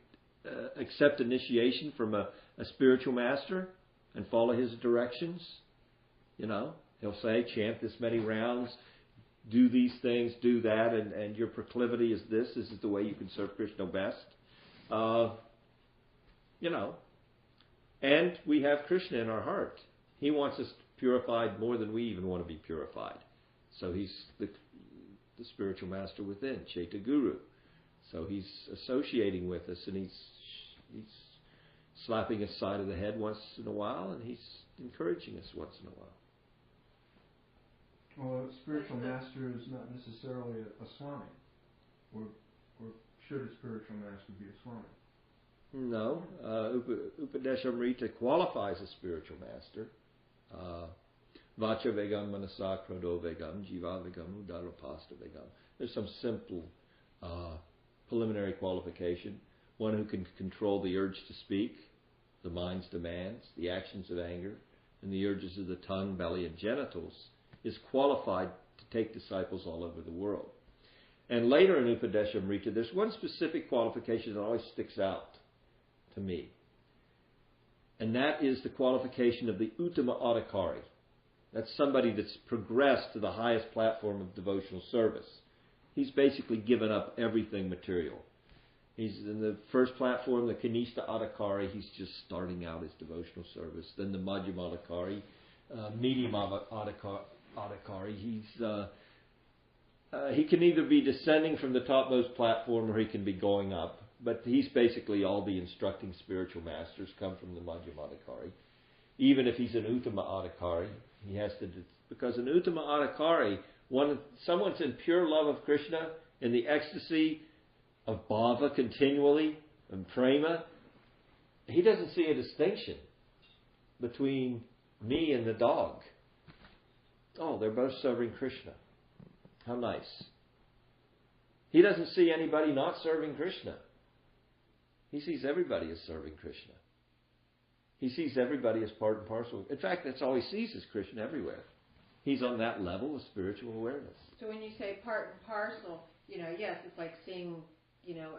accept initiation from a spiritual master and follow his directions. He'll say, chant this many rounds, do these things, do that, and your proclivity is this. This is the way you can serve Krishna best. and we have Krishna in our heart. He wants us purified more than we even want to be purified. So he's the spiritual master within, Chaita Guru. So he's associating with us, and he's slapping us side of the head once in a while, and he's encouraging us once in a while.
Well, a spiritual master is not necessarily a Swami. Or should a spiritual master be a Swami?
No. Upadeshamrita qualifies a spiritual master. Vacha vegam manasa krodo vegam jiva vegam udarapasta vegam. There's some simple preliminary qualification. One who can control the urge to speak, the mind's demands, the actions of anger, and the urges of the tongue, belly, and genitals, is qualified to take disciples all over the world. And later in Upadeshamrita, there's one specific qualification that always sticks out to me. And that is the qualification of the Uttama Adhikari. That's somebody that's progressed to the highest platform of devotional service. He's basically given up everything material. He's in the first platform, the Kanishta Adhikari, he's just starting out his devotional service. Then the Madhyama Adhikari, Medium Adhikari, he can either be descending from the topmost platform or he can be going up. But he's basically all the instructing spiritual masters come from the Madhyama Adhikari. Even if he's an Uttama Adhikari, he has to, because an Uttama Adhikari, someone's in pure love of Krishna, in the ecstasy of bhava continually, and prema, he doesn't see a distinction between me and the dog. Oh, they're both serving Krishna. How nice. He doesn't see anybody not serving Krishna. He sees everybody as serving Krishna. He sees everybody as part and parcel. In fact, that's all he sees is Krishna everywhere. He's on that level of spiritual awareness.
So when you say part and parcel, yes, it's like seeing,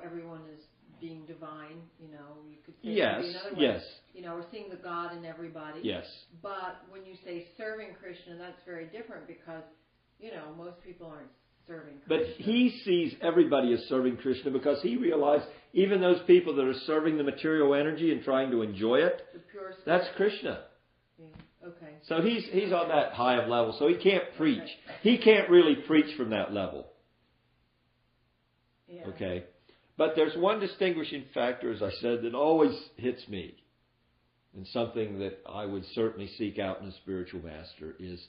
everyone as being divine, you could say maybe another way.
Yes.
We're seeing the God in everybody.
Yes.
But when you say serving Krishna, that's very different because, most people aren't serving Krishna.
But he sees everybody as serving Krishna because he realized even those people that are serving the material energy and trying to enjoy it, that's Krishna.
Yeah. Okay.
So he's on that high of level, so he can't preach. He can't really preach from that level.
Yeah.
Okay? But there's one distinguishing factor, as I said, that always hits me, and something that I would certainly seek out in a spiritual master is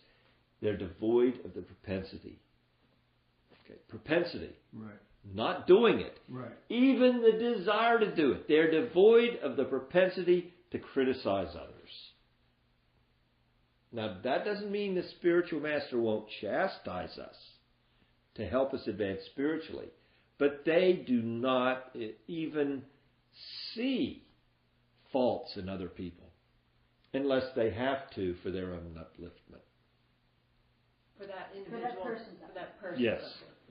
they're devoid of the propensity. Okay, propensity.
Right.
Not doing it.
Right.
Even the desire to do it. They're devoid of the propensity to criticize others. Now, that doesn't mean the spiritual master won't chastise us to help us advance spiritually. But they do not even see faults in other people unless they have to for their own upliftment.
For that individual, for that person.
Yes.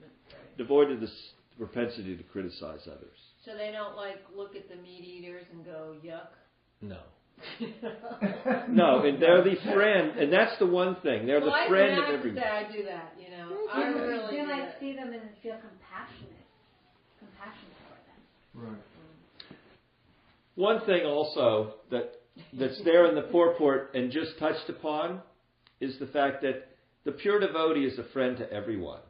Right.
Devoid of this propensity to criticize others.
So they don't look at the meat eaters and go, yuck?
No. No, and they're the friend, and that's the one thing. They're the friend of everybody.
I do that, I really do that.
See them and feel compassion for them.
Right.
One thing also that's there in the purport and just touched upon is the fact that the pure devotee is a friend to everyone.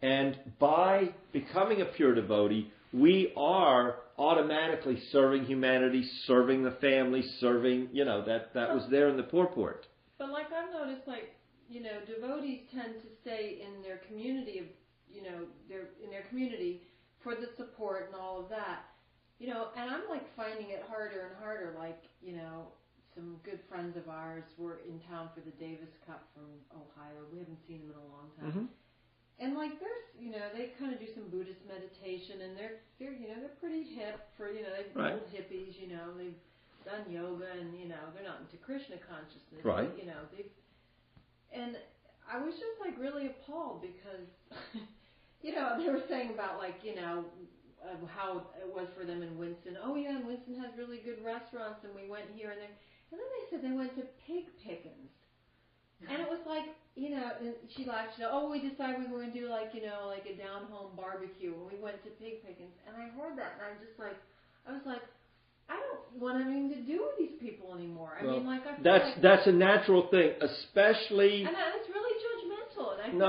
And by becoming a pure devotee, we are automatically serving humanity, serving the family, serving, that was there in the purport.
But I've noticed, devotees tend to stay in their community they're in their community for the support and all of that. And I'm finding it harder and harder. Some good friends of ours were in town for the Davis Cup from Ohio. We haven't seen them in a long time.
Mm-hmm.
And they kind of do some Buddhist meditation, and they're pretty hip for they've been old hippies. They've done yoga, and they're not into Krishna consciousness.
Right.
But, and I was just really appalled because they were saying about how it was for them in Winston. Oh yeah, and Winston has really good restaurants, and we went here and there. And then they said they went to Pig Pickens. And it was like, and she laughed. We decided we were going to do like a down-home barbecue. And we went to Pig Pickens. And I heard that, and I was like, I don't want anything to do with these people anymore. I mean, like, I feel
that's a natural thing, especially.
And it's really judgmental. And I feel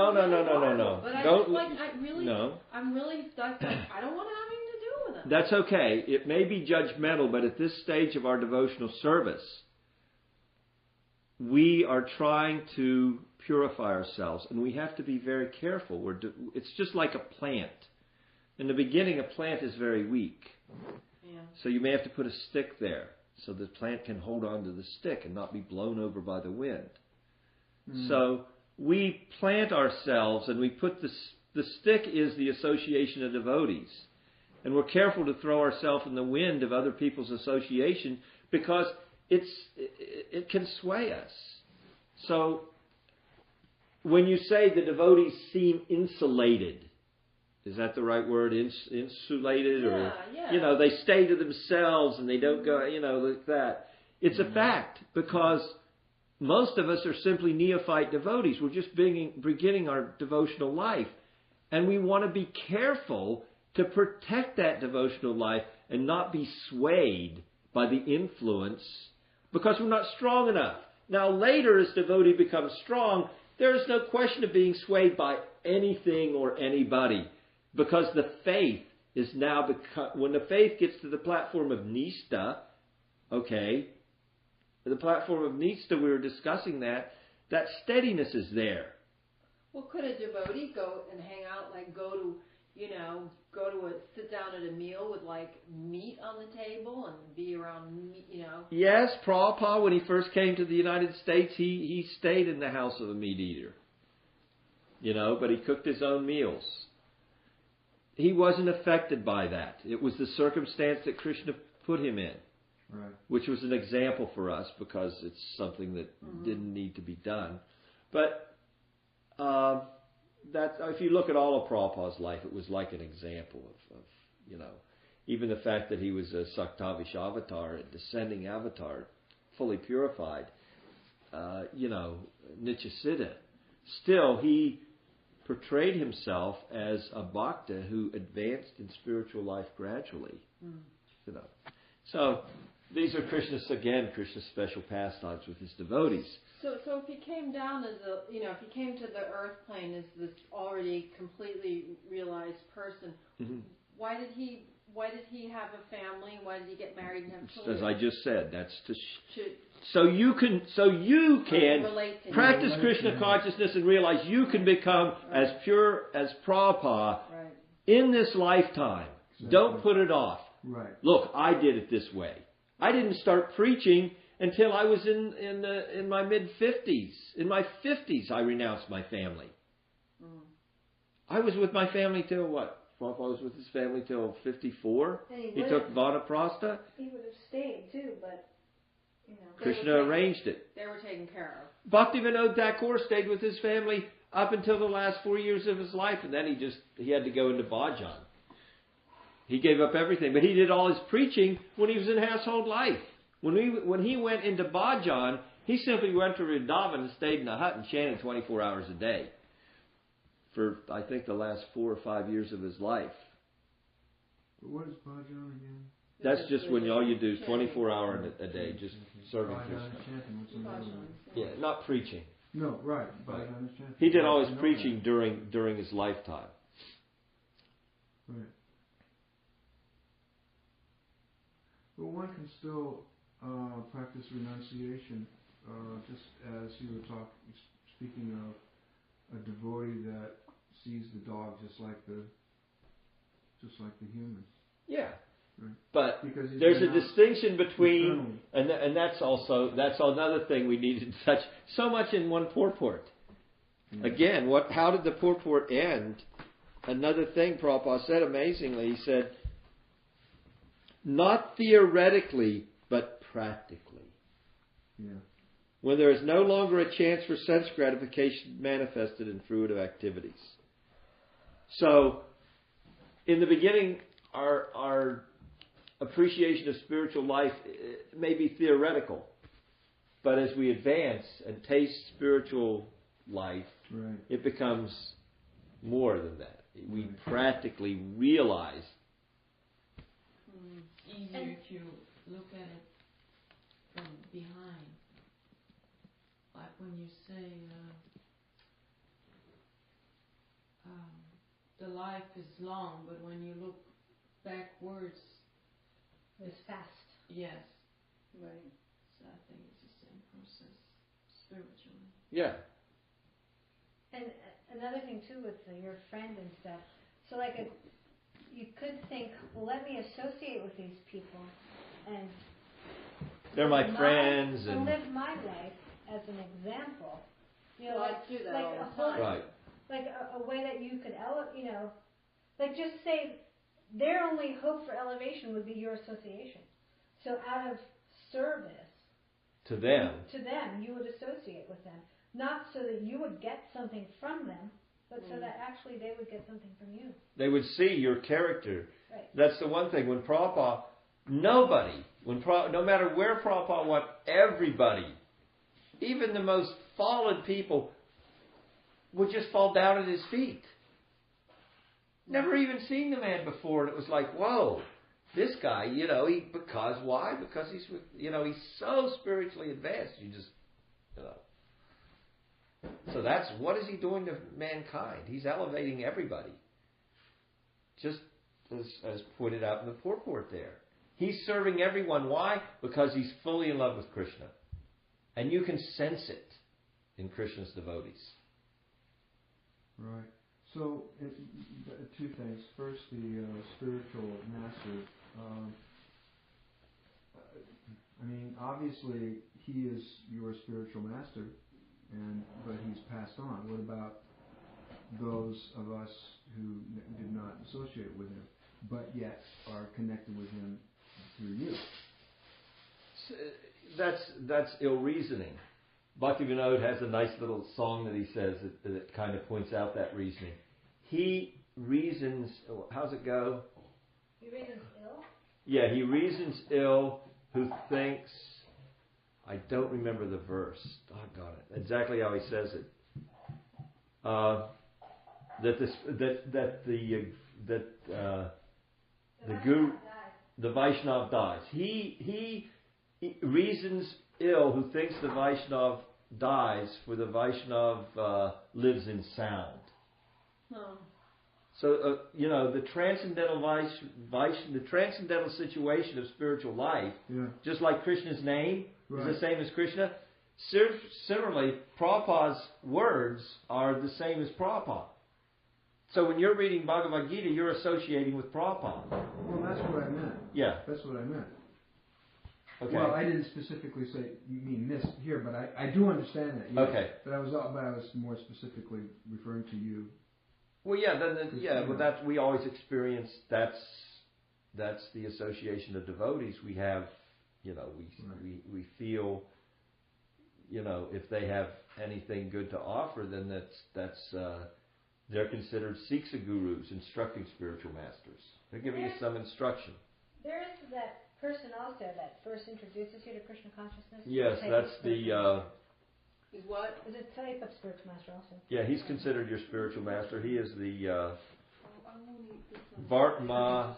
No.
But I'm really stuck. I don't want anything to do with them.
That's okay. It may be judgmental, but at this stage of our devotional service, we are trying to purify ourselves, and we have to be very careful. It's just like a plant. In the beginning, a plant is very weak.
Yeah.
So you may have to put a stick there so the plant can hold on to the stick and not be blown over by the wind. So we plant ourselves, and we put the stick is the association of devotees. And we're careful to throw ourselves in the wind of other people's association because it can sway us. So when you say the devotees seem insulated, is that the right word? Insulated?
Yeah.
They stay to themselves and they don't go, like that. It's a fact because most of us are simply neophyte devotees. We're just beginning our devotional life. And we want to be careful to protect that devotional life and not be swayed by the influence because we're not strong enough. Now later, as devotee becomes strong, there is no question of being swayed by anything or anybody. Because the faith is now when the faith gets to the platform of Nishta, the platform of Nishta, we were discussing that steadiness is there.
Well, could a devotee go and hang out, like sit down at a meal with like meat on the table and be around meat, Yes,
Prabhupada, when he first came to the United States, he stayed in the house of a meat eater. But he cooked his own meals. He wasn't affected by that. It was the circumstance that Krishna put him in,
right,
which was an example for us because it's something that didn't need to be done. But if you look at all of Prabhupada's life, it was like an example of even the fact that he was a Saktavish avatar, a descending avatar, fully purified, Nityasiddha. Still, he portrayed himself as a bhakta who advanced in spiritual life gradually. So these are Krishna's special pastimes with his devotees.
So if he came down as if he came to the earth plane as this already completely realized person, why did he have a family? Why did he get married and have children?
As I just said, that's so you can practice Krishna consciousness and realize you can become as pure as Prabhupada in this lifetime. Exactly. Don't put it off.
Right.
Look, I did it this way. I didn't start preaching until I was in my mid-50s. In my 50s, I renounced my family. I was with my family till what? Prabhupada was with his family till 54. He took Vanaprastha.
He would have stayed too, but
Krishna arranged it.
They were taken care of.
Bhaktivinoda Thakur stayed with his family up until the last 4 years of his life, and then he had to go into bhajan. He gave up everything, but he did all his preaching when he was in household life. When he went into bhajan, he simply went to Vrindavan and stayed in a hut and chanted 24 hours a day for, I think, the last 4 or 5 years of his life.
But what is bhajan again?
That's just when all you do is 24 hours a day, just serving Krishna. Yeah, not preaching.
No, right. Bhajan is chanting.
He did all his preaching during his lifetime.
Right. But one can still practice renunciation, just as you were speaking of a devotee that sees the dog just like the humans.
Yeah.
Right.
But there's a distinction between, and that's another thing we need to touch so much in one purport. Again, how did the purport end? Another thing Prabhupada said amazingly, he said, not theoretically, but practically.
Yeah.
When there is no longer a chance for sense gratification manifested in fruitive activities. So, in the beginning, our appreciation of spiritual life may be theoretical. But as we advance and taste spiritual life,
Right.
it becomes more than that. We practically realize.
It's easier if you look at it from behind. Like when you say the life is long, but when you look backwards,
It's fast.
yes.
Right.
So I think it's the same process spiritually.
Yeah.
And another thing too with your friend and stuff. So like you could think, well, let me associate with these people and
They're my friends
and
and
live my life as an example. You know,
Well,
like,
I do that
like
all
a
the
whole,
time.
right.
like a way that you could like just say their only hope for elevation would be your association. So out of service
To them.
you would associate with them. Not so that you would get something from them, but so that actually they would get something from you.
They would see your character.
Right.
That's the one thing. When Prabhupada, no matter where Prabhupada went, everybody, even the most fallen people, would just fall down at his feet. Never even seen the man before, and it was like, whoa, this guy, why? Because he's so spiritually advanced. So what is he doing to mankind? He's elevating everybody. Just as pointed out in the purport there. He's serving everyone. Why? Because he's fully in love with Krishna. And you can sense it in Krishna's devotees.
Right. So, two things. First, the spiritual master. Obviously, he is your spiritual master, but he's passed on. What about those of us who did not associate with him, but yet are connected with him through you?
That's ill reasoning. Bhakti-Vinod has a nice little song that he says that kind of points out that reasoning. He reasons. How's it go?
He reasons ill?
Yeah, he reasons ill who thinks. I don't remember the verse. Doggone it. Exactly how he says it. The Vaishnav dies. He reasons ill who thinks the Vaishnav dies, for the Vaishnav lives in sound.
Oh.
So the transcendental the transcendental situation of spiritual life, just like Krishna's name is the same as Krishna. Similarly, Prabhupada's words are the same as Prabhupada. So when you're reading Bhagavad-Gita, you're associating with Prabhupada.
Well, that's what I meant.
Yeah.
That's what I meant.
Okay.
Well, I didn't specifically say you mean this here, but I do understand that. Yes.
Okay.
But I was more specifically referring to you.
Well, but we always experience that's the association of devotees. We have, we feel, if they have anything good to offer, then that's they're considered Siksa gurus, instructing spiritual masters. They're giving you some instruction.
There is that person also that first introduces you to Krishna consciousness.
Yes, that's the.
Is what?
Is a type of spiritual master also.
Yeah, he's considered your spiritual master. He is the Vartma.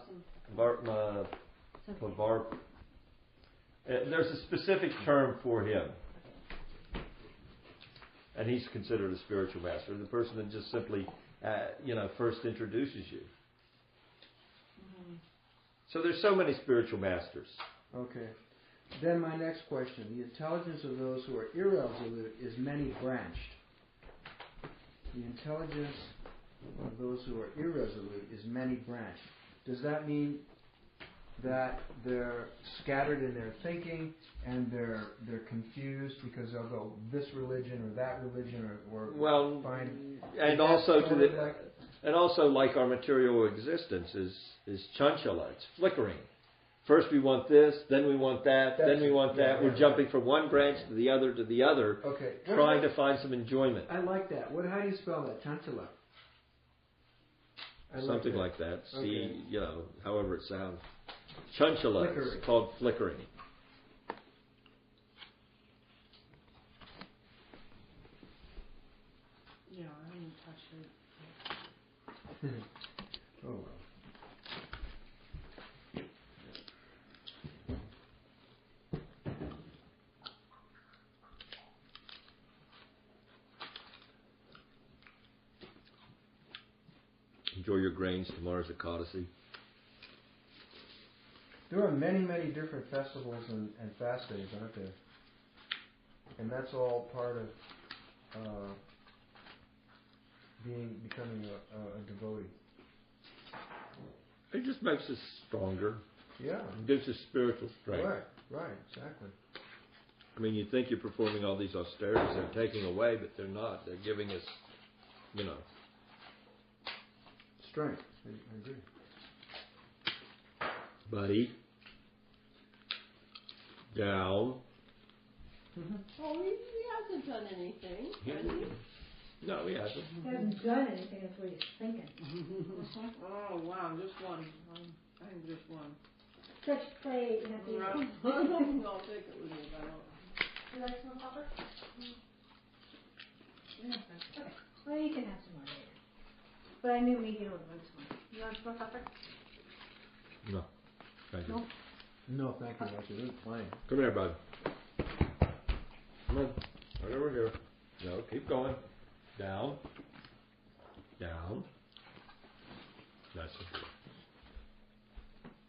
There's a specific term for him. And he's considered a spiritual master, the person that just simply, first introduces you.
Mm-hmm.
So there's so many spiritual masters.
Okay. Then my next question. The intelligence of those who are irresolute is many-branched. The intelligence of those who are irresolute is many-branched. Does that mean that they're scattered in their thinking and they're confused because they'll go this religion or that religion or find
and also like our material existence is chanchala, it's flickering. First we want this, then we want that, then we want that. We're jumping from one branch to the other,
Okay.
trying to find some enjoyment.
I like that. How do you spell that? Chanchala.
Something like that.
Okay.
See, however it sounds. Chanchala.
Flickering.
It's called flickering.
Oh well.
Enjoy your grains. Tomorrow's Ekadasi.
There are many, many different festivals and fast days, aren't there? And that's all part of becoming a devotee.
It just makes us stronger.
Yeah.
It gives us spiritual strength.
Right, exactly.
I mean, you think you're performing all these austerities, they're taking away, but they're not. They're giving us,
Strength. I agree.
Buddy. Down.
Oh, he hasn't done anything. Has he?
No, he hasn't.
He hasn't done anything, that's what he's thinking.
Oh, wow, just one. I think just one.
Such play, you have to
I'll take it with me if I don't.
You like some popper? Yeah. Okay. Well, you can have some more later. But I knew maybe you would want some more. You want some more popper?
No. Thank you.
No.
No, thank you. Actually, this is playing.
Come here, bud. Come on. Right over here. No, keep going. Down. Down. That's it.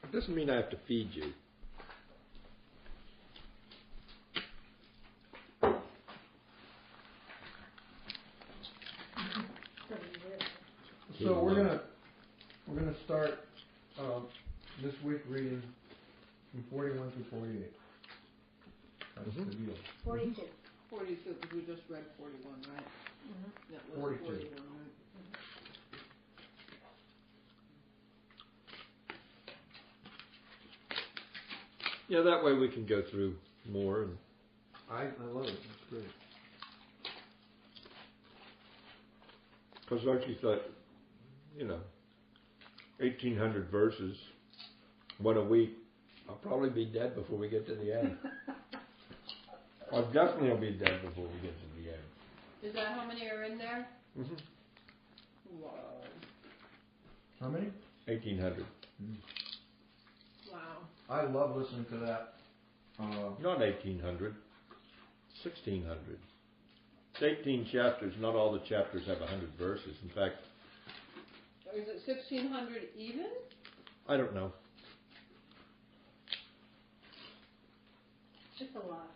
It doesn't mean I have to feed you.
So we're gonna start this week reading from 41 through 48. That's the deal.
42.
42, because we just read 41, right?
Mm-hmm.
That was
42.
41, right?
Yeah, that way we can go through more. And
I love it. That's great.
because like you thought, 1,800 verses, one a week. I'll probably be dead before we get to the end. I definitely will be dead before we get to the end.
Is that how many are in there?
Mm-hmm.
Whoa.
How many?
1,800.
Wow.
I love listening to that.
Not 1,800. 1,600. It's 18 chapters. Not all the chapters have 100 verses. In fact,
Is it 1,600 even?
I don't know.
Just a lot.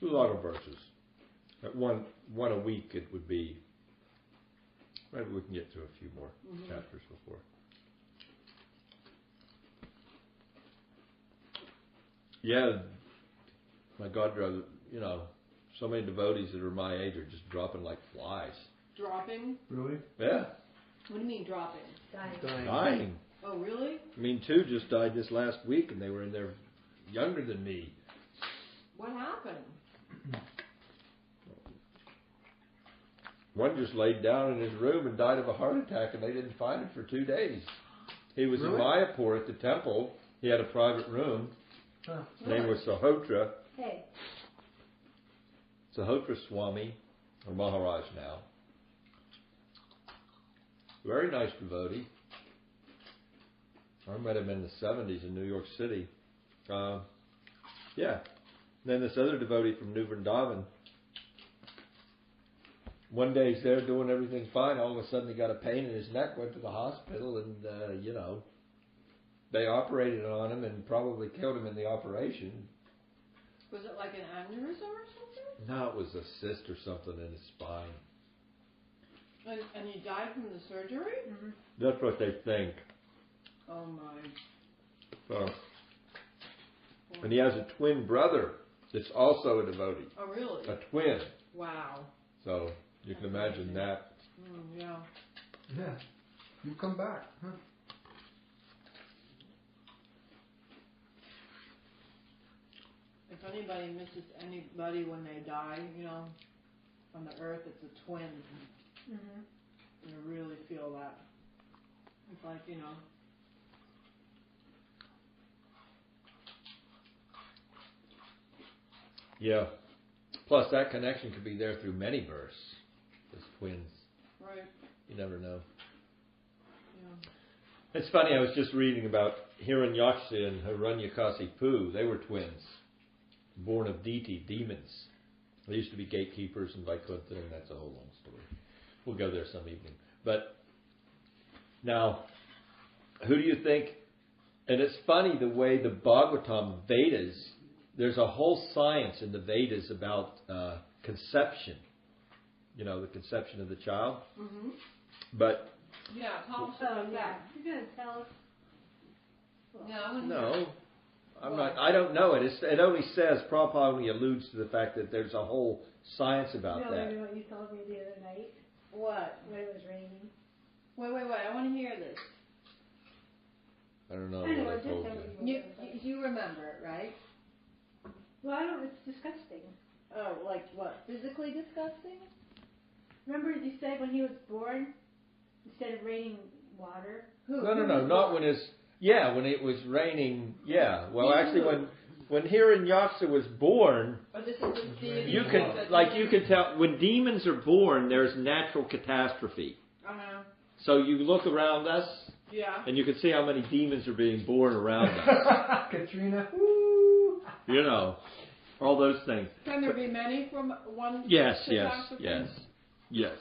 It's a lot of verses. At one a week, it would be. Maybe we can get to a few more chapters before. Yeah, my God, so many devotees that are my age are just dropping like flies.
Dropping?
Really?
Yeah.
What do you mean dropping?
Dying.
Oh, really?
I mean, two just died this last week, and they were in there younger than me.
What happened?
One just laid down in his room and died of a heart attack, and they didn't find him for 2 days. He was in Mayapur at the temple. He had a private room.
Huh.
His name was Sahotra.
Hey.
Sahotra Swami, or Maharaj now. Very nice devotee. I met him in the 70s in New York City. Yeah. Then this other devotee from New Vrindavan. One day he's there doing everything fine. All of a sudden he got a pain in his neck, went to the hospital, and, they operated on him and probably killed him in the operation.
Was it like an aneurysm or something?
No, it was a cyst or something in his spine.
And he died from the surgery?
Mm-hmm.
That's what they think.
Oh my.
So, and he has a twin brother that's also a devotee.
Oh really?
A twin.
Wow.
So you can imagine that.
Yeah.
Yeah. You come back, huh?
If anybody misses anybody when they die, on the earth, it's a twin.
Mm-hmm.
You really feel that. It's like,
Yeah. Plus that connection could be there through many births. As twins.
Right.
You never know. It's funny, I was just reading about Hiranyaksha and Hiranyakasipu. They were twins, born of deity, demons. They used to be gatekeepers in Vaikuntha, and that's a whole long story. We'll go there some evening. But now, who do you think? And it's funny the way the Bhagavatam Vedas, there's a whole science in the Vedas about conception. You know, the conception of the child.
Mm-hmm.
But
yeah, tell us about that.
You're gonna tell us.
No, I'm not. I don't know it. It only says Prabhupada only alludes to the fact that there's a whole science about that.
You know what you told me the other night?
What?
When it was raining.
Wait. I want to hear this.
I don't know
I know,
what I
just
told
tell
you.
me.
You remember it, right?
Well, I don't. It's disgusting.
Oh, like what? Physically disgusting?
Remember you said when he was born, instead of raining water.
Who?
No,
Who
not when it's. Yeah, when it was raining. Yeah, well, actually, when Hiranyaksha was born,
Oh, this is the deity.
you can tell when demons are born, there's natural catastrophe.
Uh-huh.
So you look around us,
Yeah.
and you can see how many demons are being born around us.
Katrina, woo!
You know, all those things.
Can there be many from one
Yes.
catastrophe?
Yes.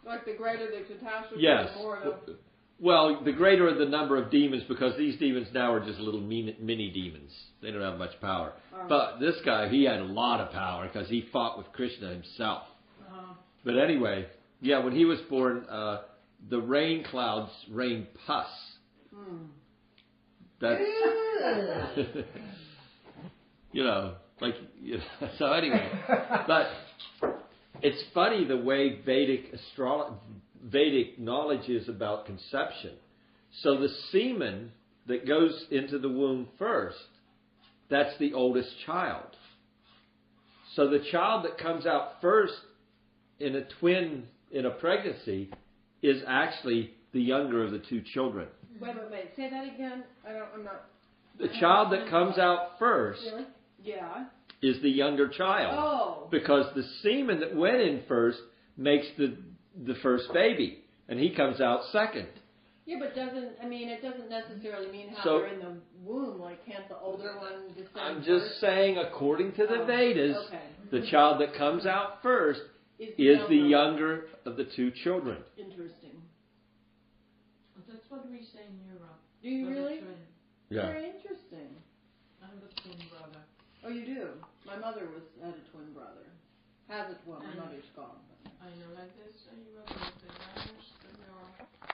Like the greater the catastrophe,
Yes.
the more the...
Well, the greater the number of demons, because these demons now are just little mini demons. They don't have much power.
Uh-huh.
But this guy, he had a lot of power because he fought with Krishna himself.
Uh-huh.
But anyway, yeah, when he was born, the rain clouds rained pus. That's, so anyway. But it's funny the way Vedic knowledge is about conception. So the semen that goes into the womb first, that's the oldest child. So the child that comes out first in a pregnancy is actually the younger of the two children.
Wait. Say that again. I'm not...
The child that comes out first
Really? Yeah.
is the younger child.
Oh.
Because the semen that went in first makes the first baby, and he comes out second.
Yeah, but it doesn't necessarily mean how
So-
they're in the womb. Like, can't the older one descend
I'm just
first?
saying, according to the Vedas,
Okay.
the child that comes out first is the younger of the two children.
Interesting.
That's what we say in Europe.
Do you
For the
really?
twin.
Yeah.
Very interesting.
I have a twin brother.
Oh, you do? My mother had a twin brother. Has a twin. My mother's gone.
I know, like this in Europe, like the Irish, the